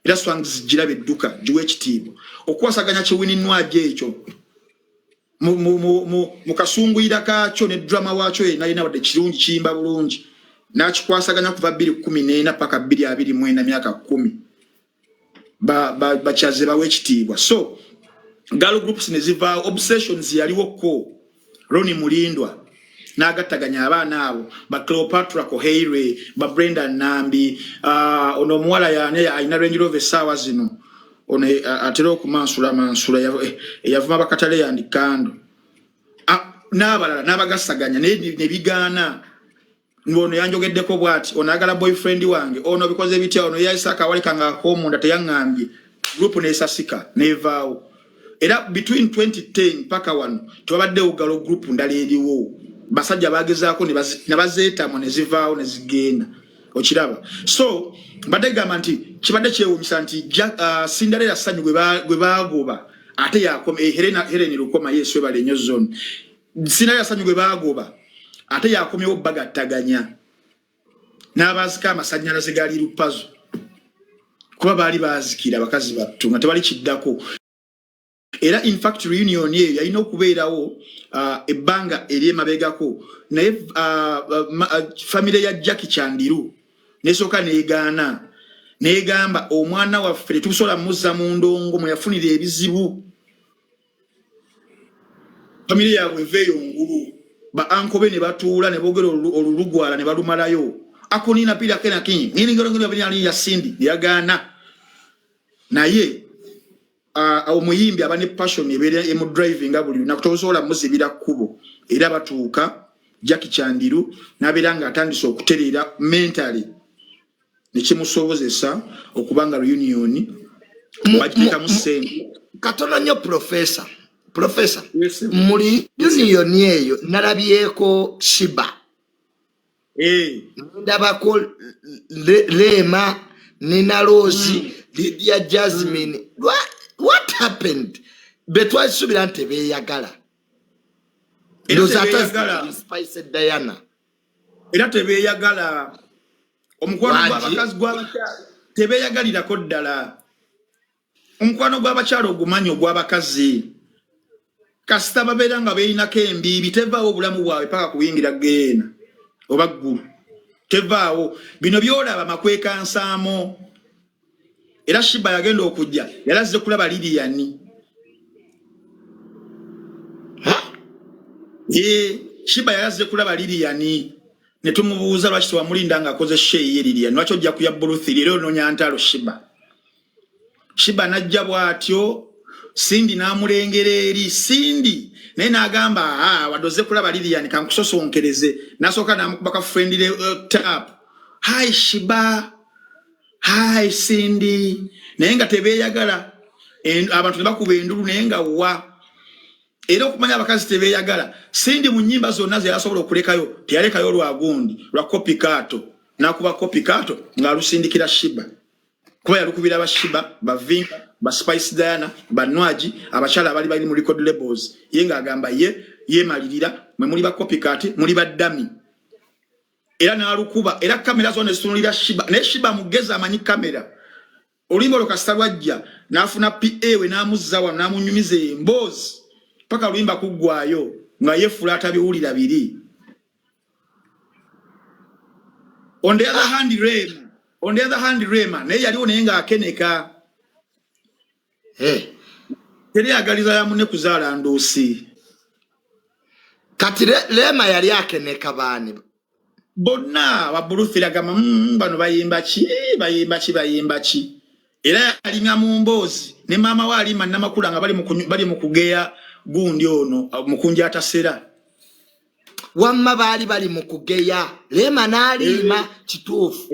era songs zigirabe edduka giwe ekitiibwa okwasaganya kiwininwaje ekyo mu kasunguyira kakyo ne drama waakyo yenna wadde kirungi kiyimba bulungi n'akikwasaganya kuva 2014 paka 2024 myaka 10 bachaze bawe ekitiibwa. So girl groups ne ziva Obsessions yaliwo ko Ronnie Mulindwa n'agattaganya abaana abo ba Cleopatra Koheire ba Brenda Nambi ono muwala yane ayina Range Rover sawa zino ono atera okumansula yavuma bakatale yandikando n'abalala n'abagasaganya ne bigaana. Ngono yanjogeddeko bwati onagala boyfriend wange ono bikoze bitya ono yaisaka wali kanga komunda teyangambye group nesasika nevaawo era between 2010 paka 1 tubadde ugalo group ndali eriwo basajja bagezaako ne bazeeta mo nezivaawo nezigenda okiraba. So badegamba nti kibadde kyewunyisa nti Cinderella Ssanyu gwe baagoba ate yakome Helen Lukoma Yesu bale nnyo zone Cinderella Ssanyu gwe baagoba ate yakomyewo bagattaganya n'abaazika amasannyalaze gali lupazo kuba baali baazikira bakazi battu nga tebali kiddako. Era in fact reunion yeyo yalina okubeerawo ebbanga eryemabegako naye famire ya Jackie Chandiru nesooka neegaana neegamba omwana waffe tetusobola muzza mu ndongo mwe yafunira ebizibu famire yaabwe eveeyo ngulu ba ankobe ne batuula ne bogera olulugwala ne balumalayo akonina pira kena kinyi nini ngoro bali ya Sindi yagaana naye omuyimbi abane passion ebere emu driving abuli nakutozola muzibira kubo era batuuka Jackie Chandiru nabiranga atandise okuterera mentally nekimusobozesa okubanga reunion wajika musenge katono nnyo professor muri union yeyo nalabyeko Shiba ndabako Lema Nina Rose Lydia Jasmine what happened betwasubira nte beyagala Spice Diana era tebeyagala omukwano gw'abakazi gw'abakyala tebeyagalirako ddala omukwano gw'abakyala ogumanyi ogw'abakazi kasita babeera nga beeyinako embiibi tevaawo obulamu bwabwe paka kuyingira geena oba ggulu tevaawo bino byolaba makweka nsaamo era Shiba yagenda okujja yalazze kulaba Lilian Shiba yalazze kulaba Lilian ne tumubuuza lwaki tewamulinda nga akoze sheeyi ye Lilian lwaki ojja kuya Buluthi leero noonya ntalo Shiba najja bw'atyo Sindi namulengera eri Sindi naye n'agamba wadoze kulaba Lilian kankusosonkereze nasooka namukuba ka friendly tap hi Shiba hi Sindi naye nga tebeeyagala abantu ne bakuba endulu naye nga wa era okumanya abakazi tebeeyagala Sindi mu nnyimba zonna ze yasobola okulekayo teyalekayo lwagundi lwa copycato nakuba copycato ng'alusindikira Shiba kuba yalukubira bashiba bavinga ba Spice Diana banwaji abachala abali bali mu record labels yenga agamba ye malirira mwe muri ba copycat muri ba dummy era nalukuba era kamera zone sunulira shiba ne shiba mugeza amanyi kamera olimbo lokastabwajja nafuna PA we namuzzawa namunyumize embozi paka luimba kugwayo nga yefulata biwulira biri. On the other hand Rema naye yali onenga akeneka teri agaliza ya munne kuzaala ndosi kati Rema yali akeneka bani bonna babulufira gama bano bayimba chi era alinga mu mbozi ne mama wali manna makulanga bali mu kugeya gundi ono mukunja atasera wamma bali mu kugeya Rema nalima kituufu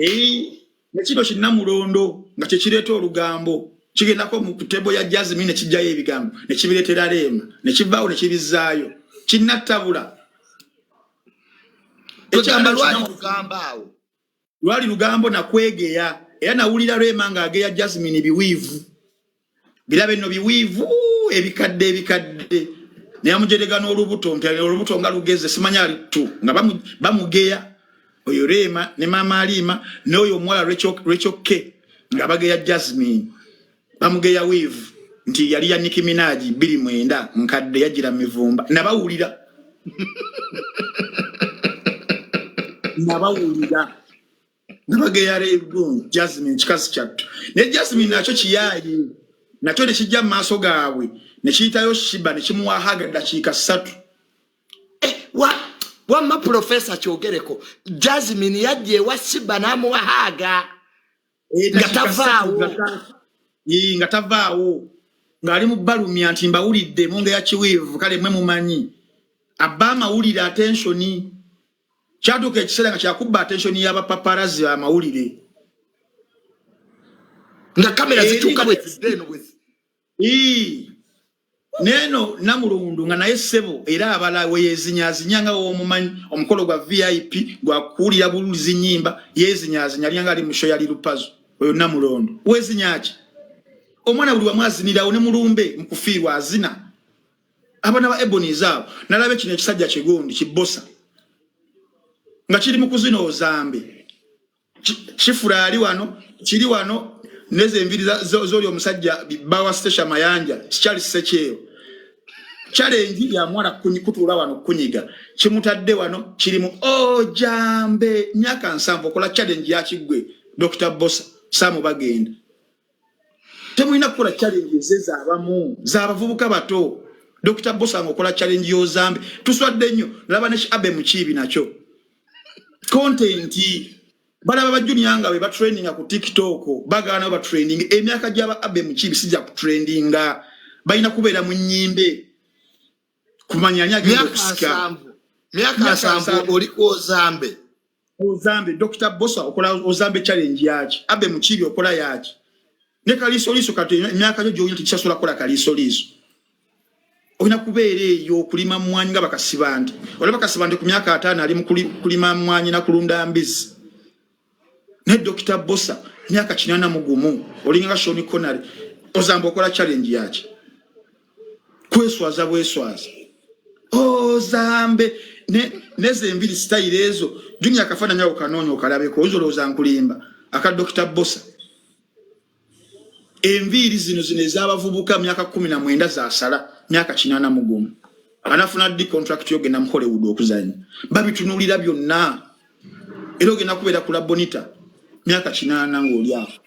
nekino kinnamulondo nga kyekireeta olugambo kigendako mu kutebo ya Jasmine kijjayo ebigambo nekibireetera Rema nekivaawo nekibizaayo kinnattabula ekigamba lwali lugambo nakwegeya era nawulira Rema nga ageya Jasmine biwiivu birabe nno biwiivu ebikadde naye amujerega n'olubuto olubuto nga lugeze simanya ali tu nga bamugeya oyo Rema ne mama Alima n'oyo omuwala Rachel K nga bageya Jasmine bamugeya wiivu nti yali ya Nicki Minaj 29 nkadde yagira mivumba nabawulira nabageya Jasmine chikazi chattu ne Jasmine nacho kiyayi nacho ne kijja maaso gaabwe ne kiyitayo shiba ne kimuwahaga dakiika 3 wamma professor kyogereko Jasmine yajje wa shiba namuwahaga ngatavaawo ngali mu balumya nti mbawulidde munge ya kiwivu kale mwe mumanyi abama ulira attention kyatuka ekiseera nga kyakubba attention y'aba paparazzi amawulire nga kamera zituka bwezideno neno namulundu nga naye sebo era abala weyezinyazinyanga omumanyi omukolo gwa VIP gwa kuulira buluzi nyimba yezinyazinya lyanga ali musho yali lupazo oyo namulundu wezinyaaki omwana buli wamwazinirawo ne mulumbe mukufiirwa azina abana ba Ebony zaawo nalabe kino ekisajja kigundi kibosa nga kiri mukuzina ozambe kifura ali wano kiri wano neze enviri zoli omusajja bawa station mayanja kichali secheyo challenge ya mwana kunyikutula wano kunyiga kimutadde wano kirimu jambe myaka nsambo kola challenge ya kigwe Dr. Bossa samu bagenda temulina kukola challenge zeza abamu z'abavubuka bato Dr. Bossa ngokola challenge yo zambe tuswadde nnyo laba ne abe mukibi nacho content bala baba junior nga be training ku TikTok bagana ba training emyaka jaba abe mukibi sija ku trendinga bayina kubeera mu nyimbe kumanyanya kusika myaka sambu oli ozambe Dr. Bossa okola ozambe challenge yaki abe mukibi okola yaki ne kaliso liso kati emyaka jo joyinti kisasula kola kaliso liso oyina kubeera eyo kulima mwanyi nga bakasibandi olaba bakasibandi ku myaka 5 ali mu kulima mwanyi na kulunda mbizi ne Dr. Bossa myaka 80 olinga Shoni Konari ozambe okola challenge yaki kweswaza ozambe neze enviri style ezo junior akafana nyawo kanonyo kalabeko ozoloza nkulimba aka Dr. Bossa enviri zino ez'abavubuka myaka 19 za sala myaka 80 anafuna di contract yoge na Hollywood okuzanya babitunulira byonna eroge nakubeera kula bonita myaka 80 ngoli afa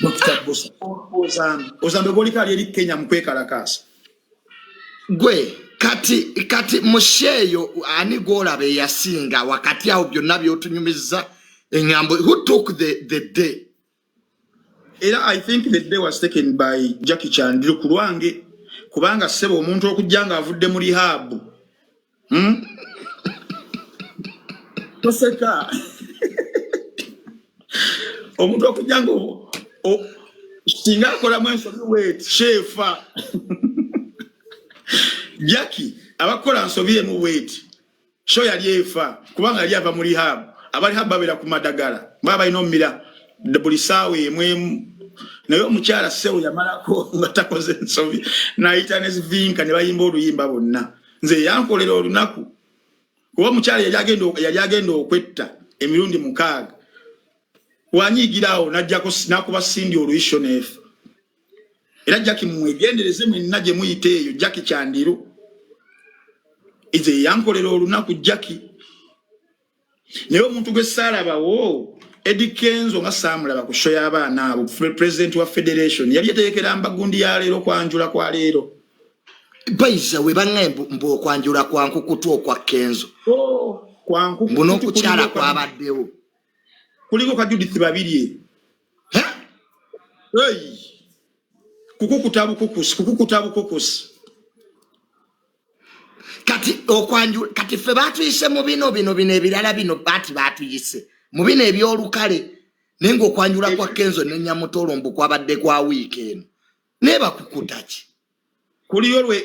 Dr. Bossa ozambe bolika ali Kenya mukwekalakasa gwe kati musheyo ani gola be yasinga wakati aho byonna byotunyumiza engambo who took the day. I think the day was taken by Jackie Chan Kulwange kubanga sebo omuntu okujjanga avudde mu rehab toseka omuntu okujjanga singa akola mwenso wait shefa Jackie abakola nsobire mu wait show yali efa kubanga yali ava mu rehab abali hababira ku madagala baba ino mira buli ssaawa emu naye omukyala sewo yamalako nga takoze ensobi n'ayita ne zivinka ne bayimba oluyimba bonna nze yankolera olunaku kuba omukyala yali agenda okwetta emirundi 6 wanyiigiraawo n'akuba Sindi oluyisho neefe era Jackie mwegendereze mwenna gye muyita eyo Jackie Kyandiru ize yankolera olunaku Jackie naye omuntu gwe saalabawo Eddie Kenzo nga saamulaba ku show y'abaana abo president wa federation yali yateekera mbagundi ya leero kwanjula kwa leero baiza we bangembu mbo kwanjula kwa nkukutu okwa Kenzo kwanku mbuno kukyala kwabaddewo kuliko ka Judith babiri hey kukukutabu kukusi kati okwanjula kati fe batuyise mu bino ebirala bino batuyise mu bino ebyolukale nengo okwanjula kwa Kenzo ne Nyamutolo mbu kwabadde kwa weekend neba kukutaki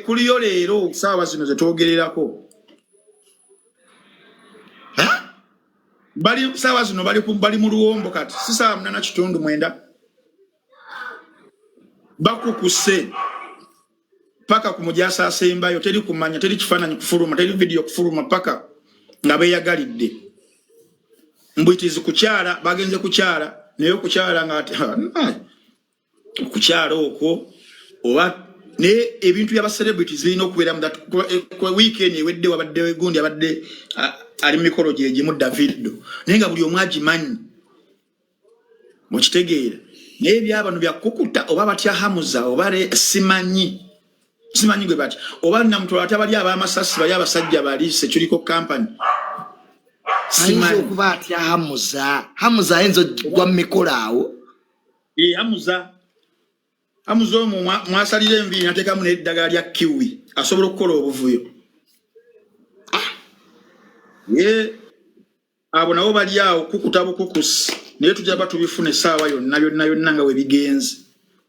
kuliyo leero saawa zino zetwogererako bali saawa zino bali mu luwombo kati si saawa 8:9 bakukuse paka kumujasa asembayo teri kumanya teri kifaananyi kufuluma teri video kufuluma paka nga beyagalidde mbwitizi kukyala bagenze kukyala naye kukyala nga kukyala okwo oba ne ebintu byaba celebrities birina okubeera mu that weekend ewedde wabadde gundi abadde ali mikolo gye mu Davido naye nga buli omu agimanyi mukitegeera naye byabano byakukuta oba batya Hamuza oba simanyi gwe bati oba Namutolo atabali abamasasi bali abasajja bali Security Company simanyi okuba atya Hamuza enzo gwa mikolo awo Hamuza omu mwasalira enviiri nateekamu n'eddagala lya kiwi asobola okukola obuvuyo abo nabo bali awo kukuta bukukusi naye tujja batubifuna essaawa yonna nga we bigenze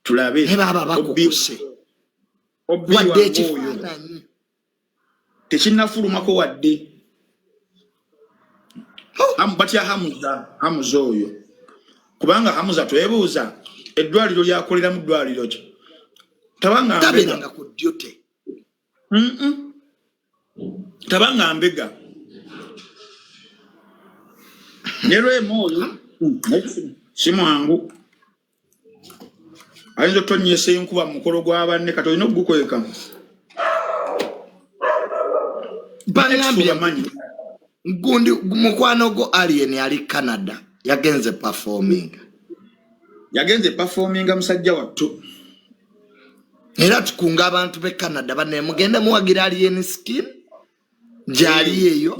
tulabe wadde ekifaananyi tekinnafulumako wadde batya Hamuza oyo kubanga Hamuza twebuuza eddwaliro lyakolera mu ddwaliro kyo tabananga ku duty tabanga mbega nero emoyo simwangu ayinza tonyesa enkuba mukolo gw'abanne kati olina okugukweka bangambye gundi mukwano go Alien ali Canada yagenze performing musajja wattu era tukunga abantu be Canada bane mugende muwagira Alien skin jali eyo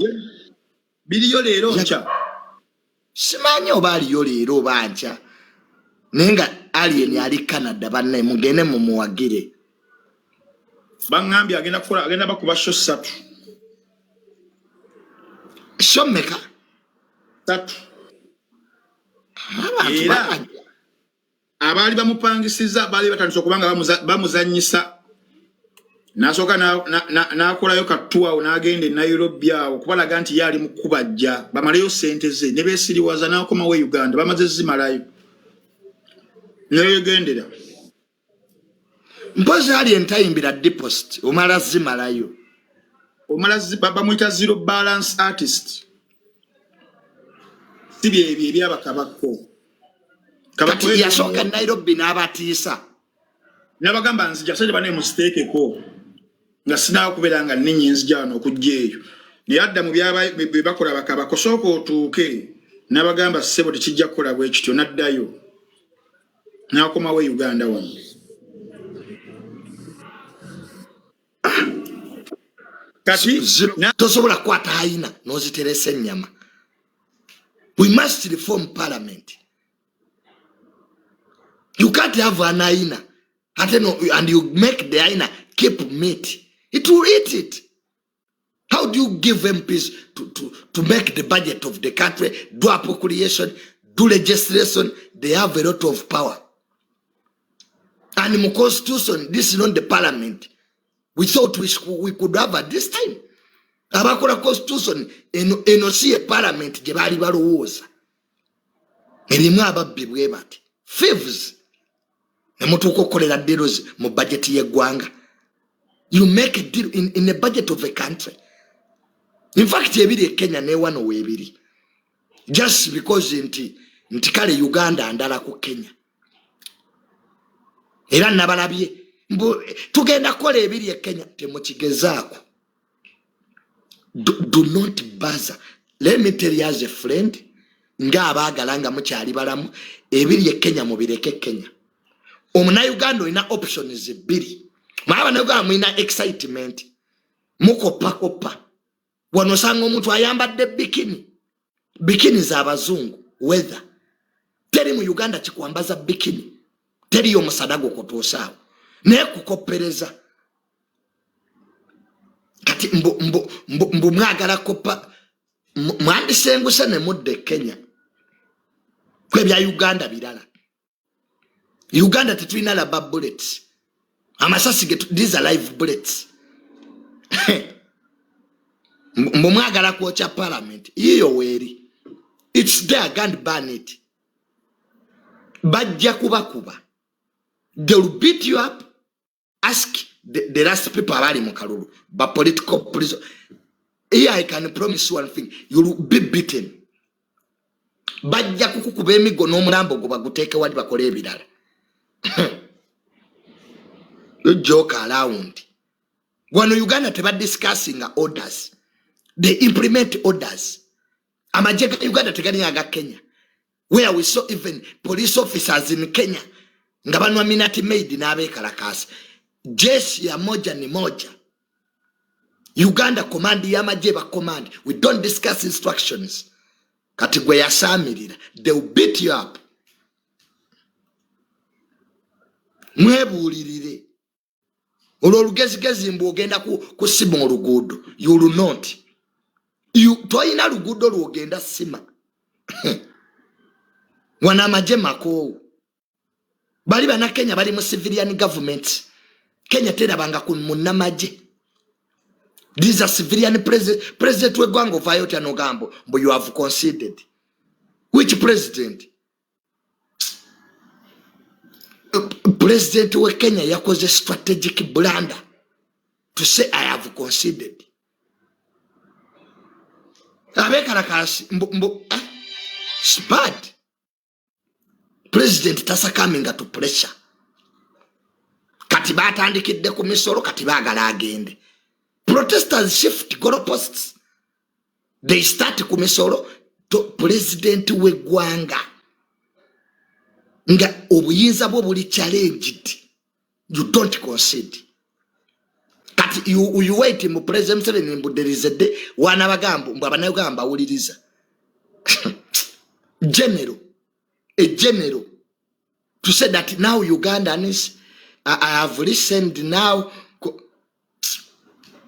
biliyo leero ncha simanyi oba aliyo leero oba ncha nenga Alien ali Canada bane mugende mumuwagire bangambye agenda bakuba show 3 shomeka 3 era abali bamupangisiza bali batandise okubanga bamuzanyisa nasoka nakolayo katuwa n'agenda e Nairobi awo kubalaga nti yali mukubajja bamaleyo sente ze ne beesiriwaza n'akoma we Uganda bamaze zimalayo neyegendera mpozi ali entayimbira deposit omala zimalayo bamuyita zero balance artist sibye ebyo ebyabakabako kati yasoka Nairobi n'abatiisa nabagamba nzija sente bane musiteekeko nga sinakubeera nga ninyi nzija wano okujja eyo naye adda mu bye bakola bakabako sooka otuuke nabagamba ssebo tekijja kukola bwe kityo naddayo n'akomawo Uganda wano kati tosobola kukwata ayina n'oziteresa ennyama. We must reform parliament. You can't have an hyena and you make the hyena keep meat. It will eat it. How do you give MPs to make the budget of the country, do appropriation, do legislation? They have a lot of power. And in the constitution, this is not the parliament. We thought we could have at this time. Abakola constitution eno si parliament je bali balowooza. erimu ababbi bwe bati thieves nemutuuka okukolera deals mu budget y'eggwanga. You make a deal in a budget of a country. In fact, ebiri e Kenya ne wano weebiri. Just because nti kale Uganda ndala ku Kenya. Era nabalabye tugenda kola ebiri e Kenya temukigezaako. Do not bother. Let me tell you as a friend, nga abaagala nga mukyali balamu ebiri e Kenya mubireke Kenya. Omuna Uganda ina options ebiri. Mwaba naga mwina excitement. Mukopa. Wano sanga omuntu ayambadde bikini za abazungu weather. Teri mu Uganda kikwambaza bikini. Teri yo musadago kotosawo. Ne kukopereza. Kati mbu mwagala kopa mwandisenguse ne mudde Kenya. Kwe bya Uganda birala. Uganda tetulina rubber bullets. Amasasi these are live bullets. Mwagala kuocha parliament. Iyo weri. It's there, can't ban it. Bajja kuba. They will beat you up. Ask the last people abali mu kalulu. But political prison. Here I can promise you one thing. You will be beaten. Bajja kukukuba emigo n'omulambo go baguteke wali bakole ebirala. You joke around. When Uganda teba discussing orders, they implement orders. Amajeka Uganda tegani aga Kenya, where we saw even police officers in Kenya ngabanu minati made na abe karakasi. Jeshi ya moja ni moja. Uganda command ya majeba command. We don't discuss instructions. Katigwe ya samirira. They will beat you up. Mwebulirire. Olugezi mbu ogenda kusima oluguudo. You will not. Toyina luguudo lwogenda sima. Wana majema ko. Bali bana Kenya bali mu civilian government. Kenya tera banga munamaje. These are civilian president we gwango Vayota Nogambo, but you have conceded. Which president? President we Kenya yakoze a strategic blunder to say I have conceded. It's bad. President tasa coming to pressure. Katiba atandikidde ku misoro katiba agala agende. Protesters shift goalposts. They start ku misoro to president we gwanga. Nga obuyinza bwo buli challenged. You don't concede. Kati you wait mu president Museveni mbu there is a day wana bagambo mbu abanayugamba uliriza. A general to say that now Ugandans I have listened now.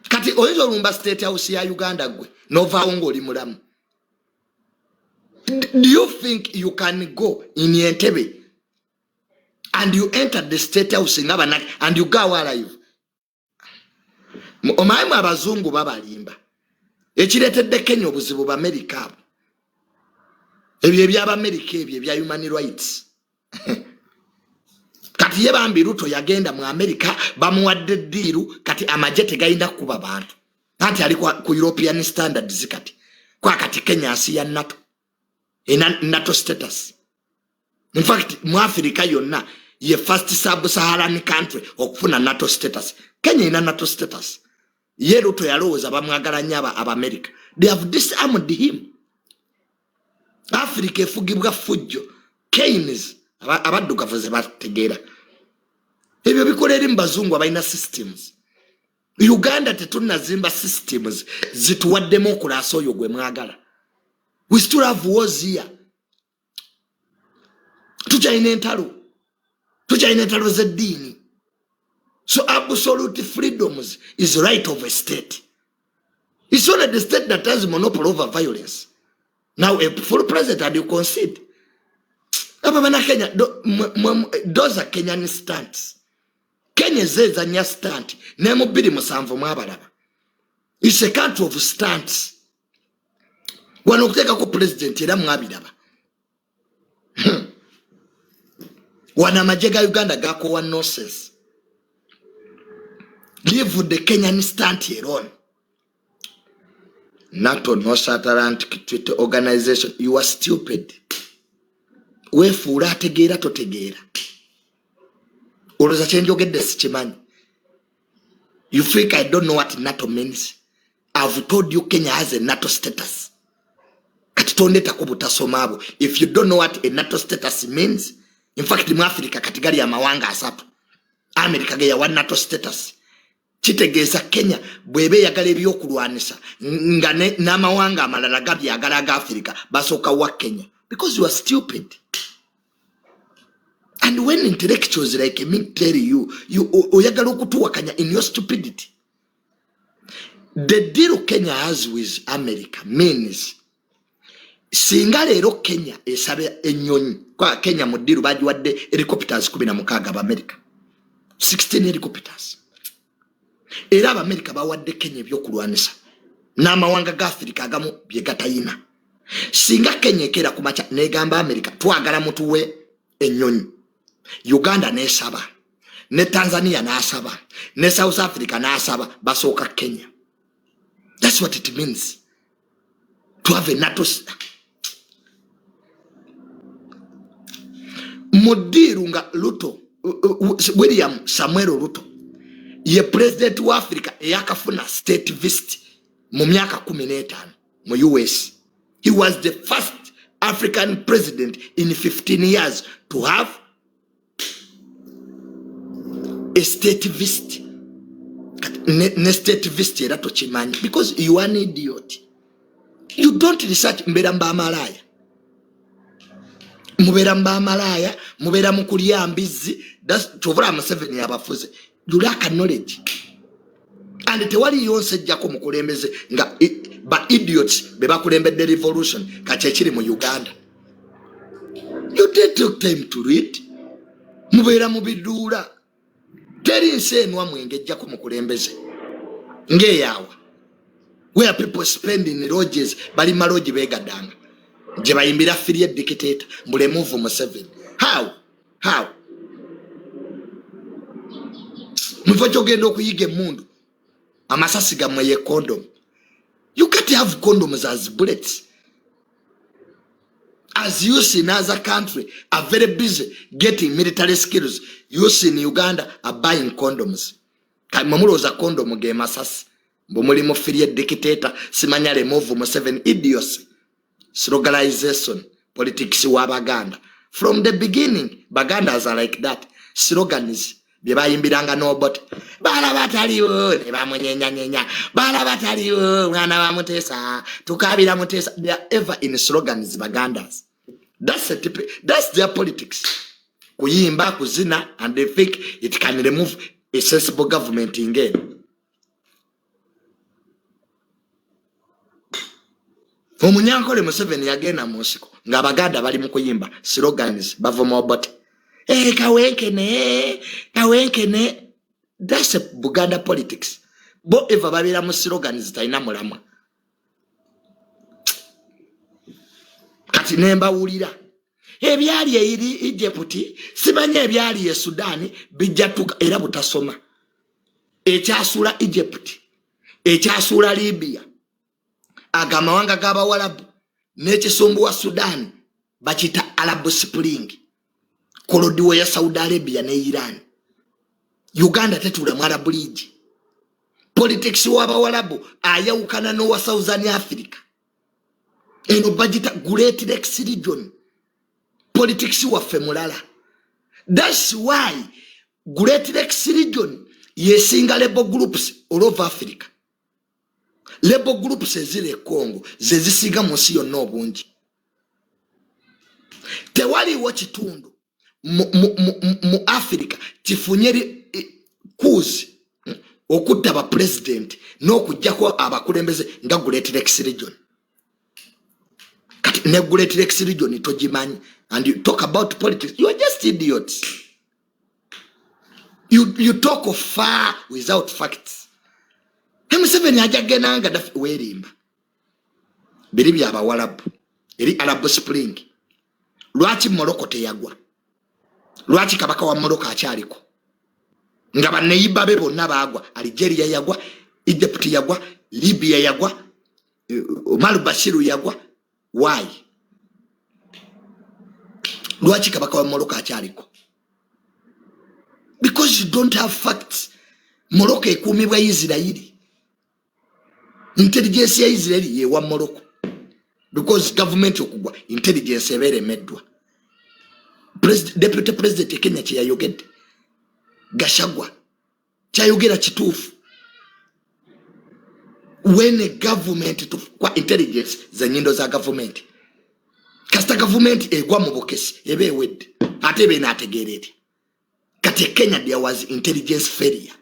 Kati oyizo lumba state house ya Uganda gwe nova ongoli mulamu. Do you think you can go in Entebbe and you enter the state house in Abanaki and you go alive? Omaimu abazungu babalimba. Ekiretedde Kenya obuzibu ba America. Ebyo byaba America ebyo bya human rights. Kati ye bambi Ruto yagenda mu America bamuwadde diru kati amajete gainda kuba bantu. Kati ali ku European standards kati. Kwa kati Kenya asi ya NATO. NATO status. In fact, mu Africa yonna ye first sub-Saharan country okufuna NATO status. Kenya ina NATO status. Ye Ruto yalowooza bamwagala nyaba aba America. They have disarmed him. Africa efugibwa fujjo. Keynes abaddugavuze bategeera. Ebyo bikolera mbazungu abalina systems. Uganda tetunazimba systems zituwaddemu okulaasa oyo gwe mwagala. We still have wars here. Tukyalina entalo z'eddiini. So absolute freedoms is right of a state. It's only the state that has monopoly over violence. Now a full president and you concede. Kenya, those are Kenyan stunts. Kenya is a new stunt. Nemo bidi musanvu mwabalaba. It's a country of stunts. Wanokuteka ko president era mwabiraba. Wana majega Uganda gako one nonsense. Leave the Kenyan stand alone. NATO, North Atlantic Treaty Organization, you are stupid. We fura tegera to tegera. Oloza change get this chimani. You think I don't know what NATO means? I've told you Kenya has a NATO status. Katitonde takubuta somabo. If you don't know what a NATO status means, in fact, in Africa, katigari ya mawanga asapu. America geya one NATO status. Chitegeza Kenya, bwebe yagale byokulwanisa. Ngane na mawanga amalala gabi yagala ga Africa. Basoka wa Kenya. Because you are stupid. And when intellectuals like me tell you oyagala okutuwa Kenya in your stupidity. The deal Kenya has with America means singa lero Kenya esabe enyonyi kwa Kenya mudiru baji wadde helicopters 16 ba America 16 helicopters era ba America bawadde Kenya byokulwanisa n'amawanga ga Africa agamu byegatayina singa Kenya ekera kumacha negamba America twagala mutuwe enyonyi Uganda nesaba ne Tanzania nasaba ne South Africa nasaba basoka Kenya. That's what it means to have a NATO. Mudirunga Ruto, William Samuel Ruto, ye president wa Africa yakafuna state visit mu myaka 15 mu US. He was the first African president in 15 years to have a state visit. Ne state visit era to chimanyi because you are an idiot. You don't research mbera mba malaya. Mubera mba malaya, mubera mukulia mbizi, that's Chovra Museveni yabafuze. You lack knowledge. And tewali yonse jako mukulembeze nga ba idiots beba kulembe the revolution kachechiri mu Uganda. You did take time to read. Mubera mubidura. Teri nsenwa mwenge jako mukulembeze. Nge yawa. Where people spend in lodges, bali maloji begadanga. Jeba imbira affiliate dictator, mule move Museveni. How? Mufo gendo kuyige mundu. Amasasi gamwe ye condom. You can't have condoms as bullets. As you see in other country are very busy getting military skills. You see in Uganda are buying condoms. Kamamuloza condom ge masasi. Bomuli mo affiliate dictator simanya remove Museveni idiocy. Sloganization politics wa Baganda. From the beginning, Bagandas are like that. Slogans. Beba imbiranga no but bala bataliwo ne bamunyenya bala bataliwo mwana wa Mutesa tukabira Mutesa. They are ever in slogans Bagandas. That's their politics. Kuyimba kuzina and they think it can remove a sensible government again. Omunyankole Museveni yagenda musiko nga Baganda bali mu kuyimba slogans bavoma but kawenkene. That's a Buganda politics. Bo eva babira mu slogans taina mulamwa. Kati nemba wulira ebyali eri Egypt simanya ebyali e Sudan bijjatuka era butasoma ekyasula Egypt ekyasula Libya agamawanga g'Abawarabu n'ekisumbu wa Sudan bakita Arab Spring kolodiwo ya Saudi Arabia ne Iran. Uganda tetula mu Arab League. Politics w'Abawarabu ayawukana n'owa Southern Africa. Eno bagita Great Lakes region. Politics waffe mulala. That's why Great Lakes region yesinga labor groups all over Africa. Labor groups ezire Congo zezisiga munsi yonna obungi. Tewali wo kitundu mu Africa tifunyeri kuzi okutta ba president n'okujjako abakulembeze nga Great Lakes region. Kati ne Great Lakes region togimanyi and you talk about politics, you are just idiots. You talk of far without facts. Museveni ajagenanga dafi werimba biri by'Abawarabu eri Arab Spring lwaki Morocco teyagwa lwaki kabaka wa Morocco akyaliko nga baneyiba be bonna bagwa Algeria yagwa Egypt yagwa Libya yagwa Omar Bashir yagwa why lwaki kabaka wa Morocco akyaliko because you don't have facts Morocco ekumibwa Israeli intelligence ya Israeli ye wa Morocco because government okugwa intelligence ebere meddwa deputy president Kenya kyayogedde Gashagwa kyayogera kituufu when a government to kwa intelligence za nyindo za government kasta government egwa mu bokesi ebe ewedde ate ebe nategerere kati Kenya there was intelligence failure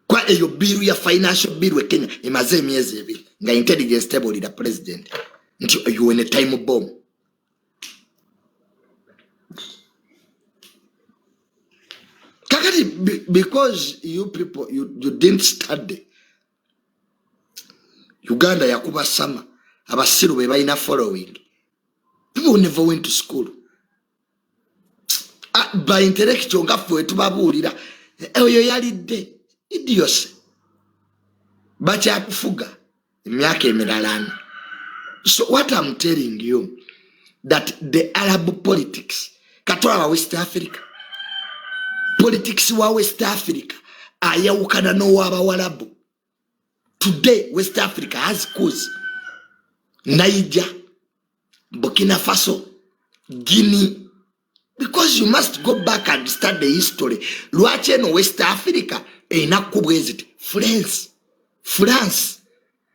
kwa eyo biru ya financial biru Kenya emaze emyezi ebiri nga intelligence table ida president nti you in a time bomb kakati because you people you didn't study Uganda yakuba sama abasiru be bayina following people never went to school by intellectual ngafwe tubabulira eyo yalidde idiocy bacha kufuga emyaka emiralana. So what I'm telling you that the Arab politics katwala wa West Africa politics wa West Africa ayawukana no waba walabu. Today West Africa has cause Niger, Burkina Faso, Guinea, because you must go back and study the history. Lwache no West Africa enakubwezit France.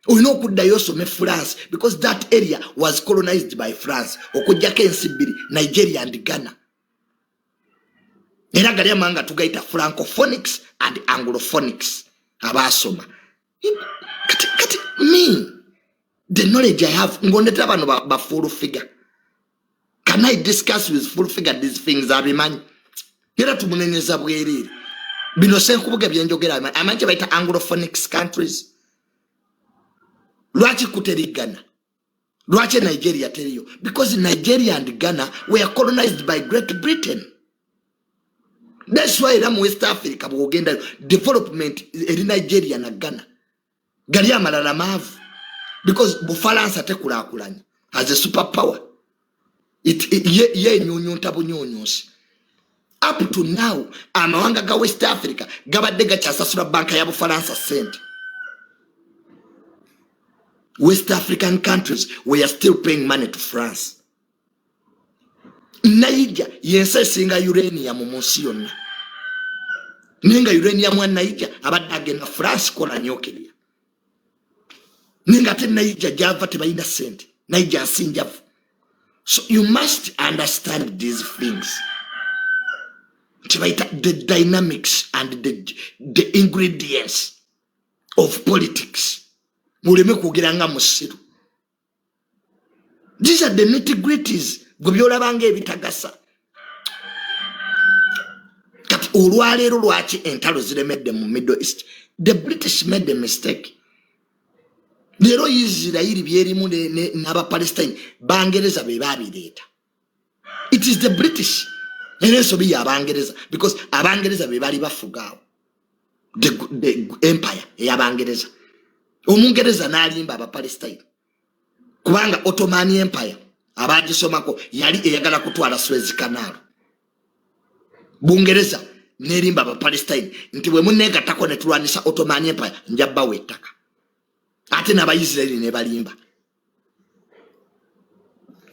We know kudda yosome France because that area was colonized by France. Okujjako ensibiri Nigeria and Ghana. Era gali amanga tugaita Francophonics and Anglophonics. Abasoma. Kati me the knowledge I have ngondeta bano ba full figure. Can I discuss with full figure these things abimanyi? Era tumunenyeza bwerere. Bino senkubuga byenjogera amanje baita Anglophonics countries. Lwachi kuteri Ghana? Lwachi Nigeria teriyo? Because Nigeria and Ghana were colonized by Great Britain. That's why in West Africa bugenda development in Nigeria na Ghana. Gali amalala mavu. Because Bufaransa tekulakulanya as a superpower. Ye nyonyo ntabu nyonyosi. Up to now, amawanga ga West Africa gabadde gakyasasula banka ya Bufaransa sente. West African countries were still paying money to France. Niger yense singa uranium munsi yonna. Nenga uranium wa Niger abadde agenda France kola nyokeria. Nenga te Niger java tebalina sente. Niger sinjavu. So you must understand these things. The dynamics and the ingredients of politics. Muleme kugeranga musiru. These are the nitty-gritties. Gubyola bange ebitagasa. Kati olwalero lwaki entalo ziremedde mu Middle East. The British made a mistake. Lero Israeli byerimu n'aba Palestine bangereza be babireeta. It is the British. Eneso bi abangereza because abangereza be bali bafugao. The empire y'abangereza. Omungereza nalimba aba Palestine. Kubanga Ottoman Empire abagisomako yali eyagala kutwala Suez Canal. Bungereza nerimba aba Palestine nti bwe munegatako ne tulwanisa Ottoman Empire njabba wetaka. Ate n'aba Israeli ne balimba.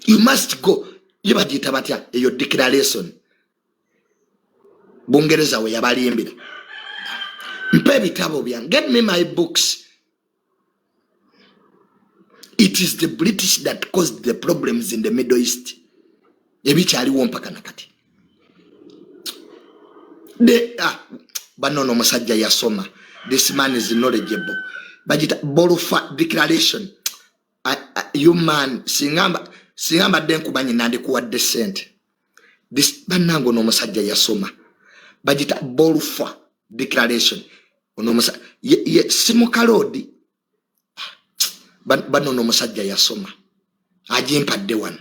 You must go. Yibagita batya eyo declaration. Bungereza we yabalimbira. Mpe bitabo byange. Get me my books. It is the British that caused the problems in the Middle East. Ebichali wompaka nakati. Banono musajja yasoma. This man is knowledgeable. Bajita Bolufa declaration. You man singamba denku banyi nandi kuwa decent. This banango no musajja yasoma. Bajita Bolufa declaration. Ono musajja simukalodi. Bano no musajja yasoma. Ajimpadde wano.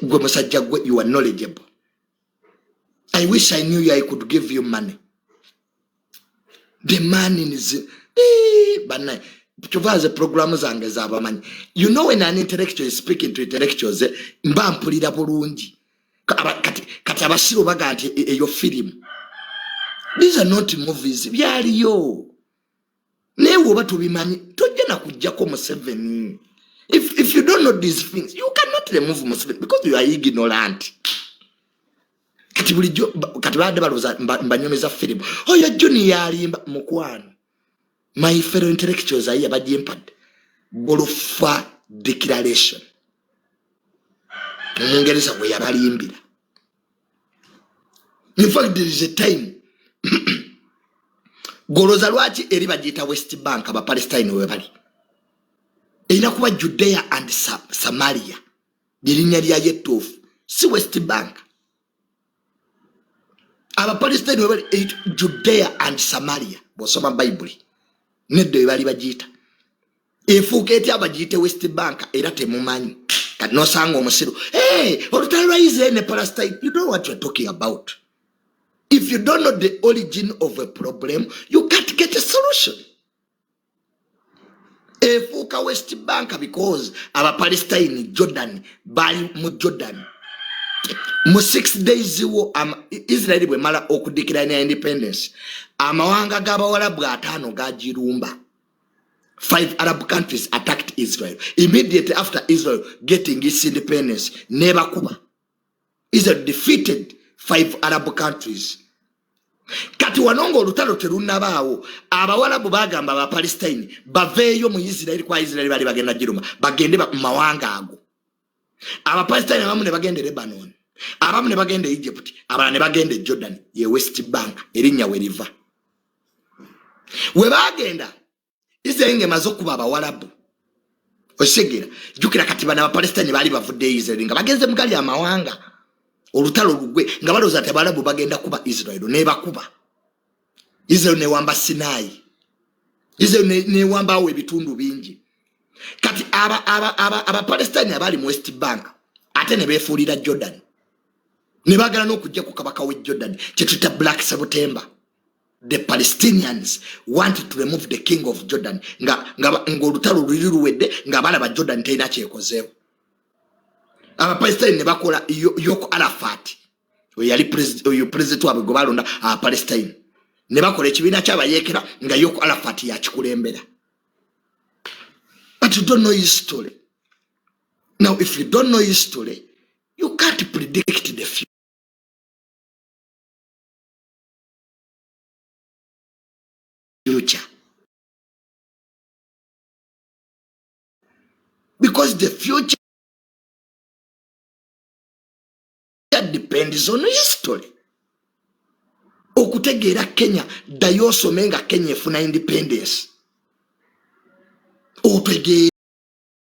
Gwe musajja gwe, you are knowledgeable. I wish I knew you, I could give you money. The man is banai. Tuvaze programu zange z'abamanyi. You know when an intellectual is speaking to intellectuals, mba mpulira bulungi. Kati abasiru baga nti eyo film. These are not movies. Byaliyo. Newe oba tubimanyi. Tojja na kujjako Museveni. If you don't know these things, you cannot remove Museveni because you are ignorant. Kati bulijjo kati badde baloza mbanyomeza film. Oyo Juni yalimba mukwano. My fellow intellectuals are here by the impact. Bolofa declaration. In fact, there is a time. Golozalwachi eriba jita West Bank aba Palestine webali. Inakuwa Judea and Samaria. Dilinya liya yetofu. Si West Bank. Aba Palestine webali Judea and Samaria. Bosoma Bible. Neddo ebali bagita efuuketi abagite West Bank era temumanyi kati nosanga omusiru olutalo lwa Israel ne Palestine. You know what you're talking about. If you don't know the origin of a problem, you can't get a solution. Efuuka West Bank because aba Palestine Jordan bali mu Jordan mu 6 days wo Israel bwe mala okudikirana independence amawanga g'abawalabu 5 gajirumba. 5 Arab countries attacked Israel immediately after Israel getting its independence. Never kuba Israel defeated 5 Arab countries. Kati wanongo olutalo terunabaawo abawalabu bagamba aba Palestine baveeyo mu Israel kwa Israel bali bagenda jiruma bagende mu mawanga ago. Aba Palestine abamu ne bagende Lebanon, abamu ne bagende Egypt, abala ne bagende Jordan ye West Bank erinnya we riva. We bagenda Israel ngemaze okuba abawalabu osegera jukira kati bana aba Palestine bali bavudde Israel nga bagenze mugali amawanga olutalo lugwe nga baloza ati abalabu bagenda kuba Israel ne bakuba. Israel ne wamba Sinai, Israel ne wamba awo ebitundu bingi. Kati aba Palestine abali mu West Bank ate ne befuulira Jordan ne bagala n'okujja ku kabaka we Jordan kyetuta Black September. The Palestinians wanted to remove the king of Jordan nga olutalo luli luwedde nga balaba Jordan teyina kyekozeewo. Aba Palestine ne bakola Yoko Arafat we yali president wabwe gwe balonda aba Palestine ne bakola ekibiina ky'abayeekera nga Yoko Arafat yakikulembera. But you don't know his story. Now, if you don't know his story, you can't predict the future. Because the future depends on history. Okutegeera Kenya dayoso menga Kenya efuna independence. Otegera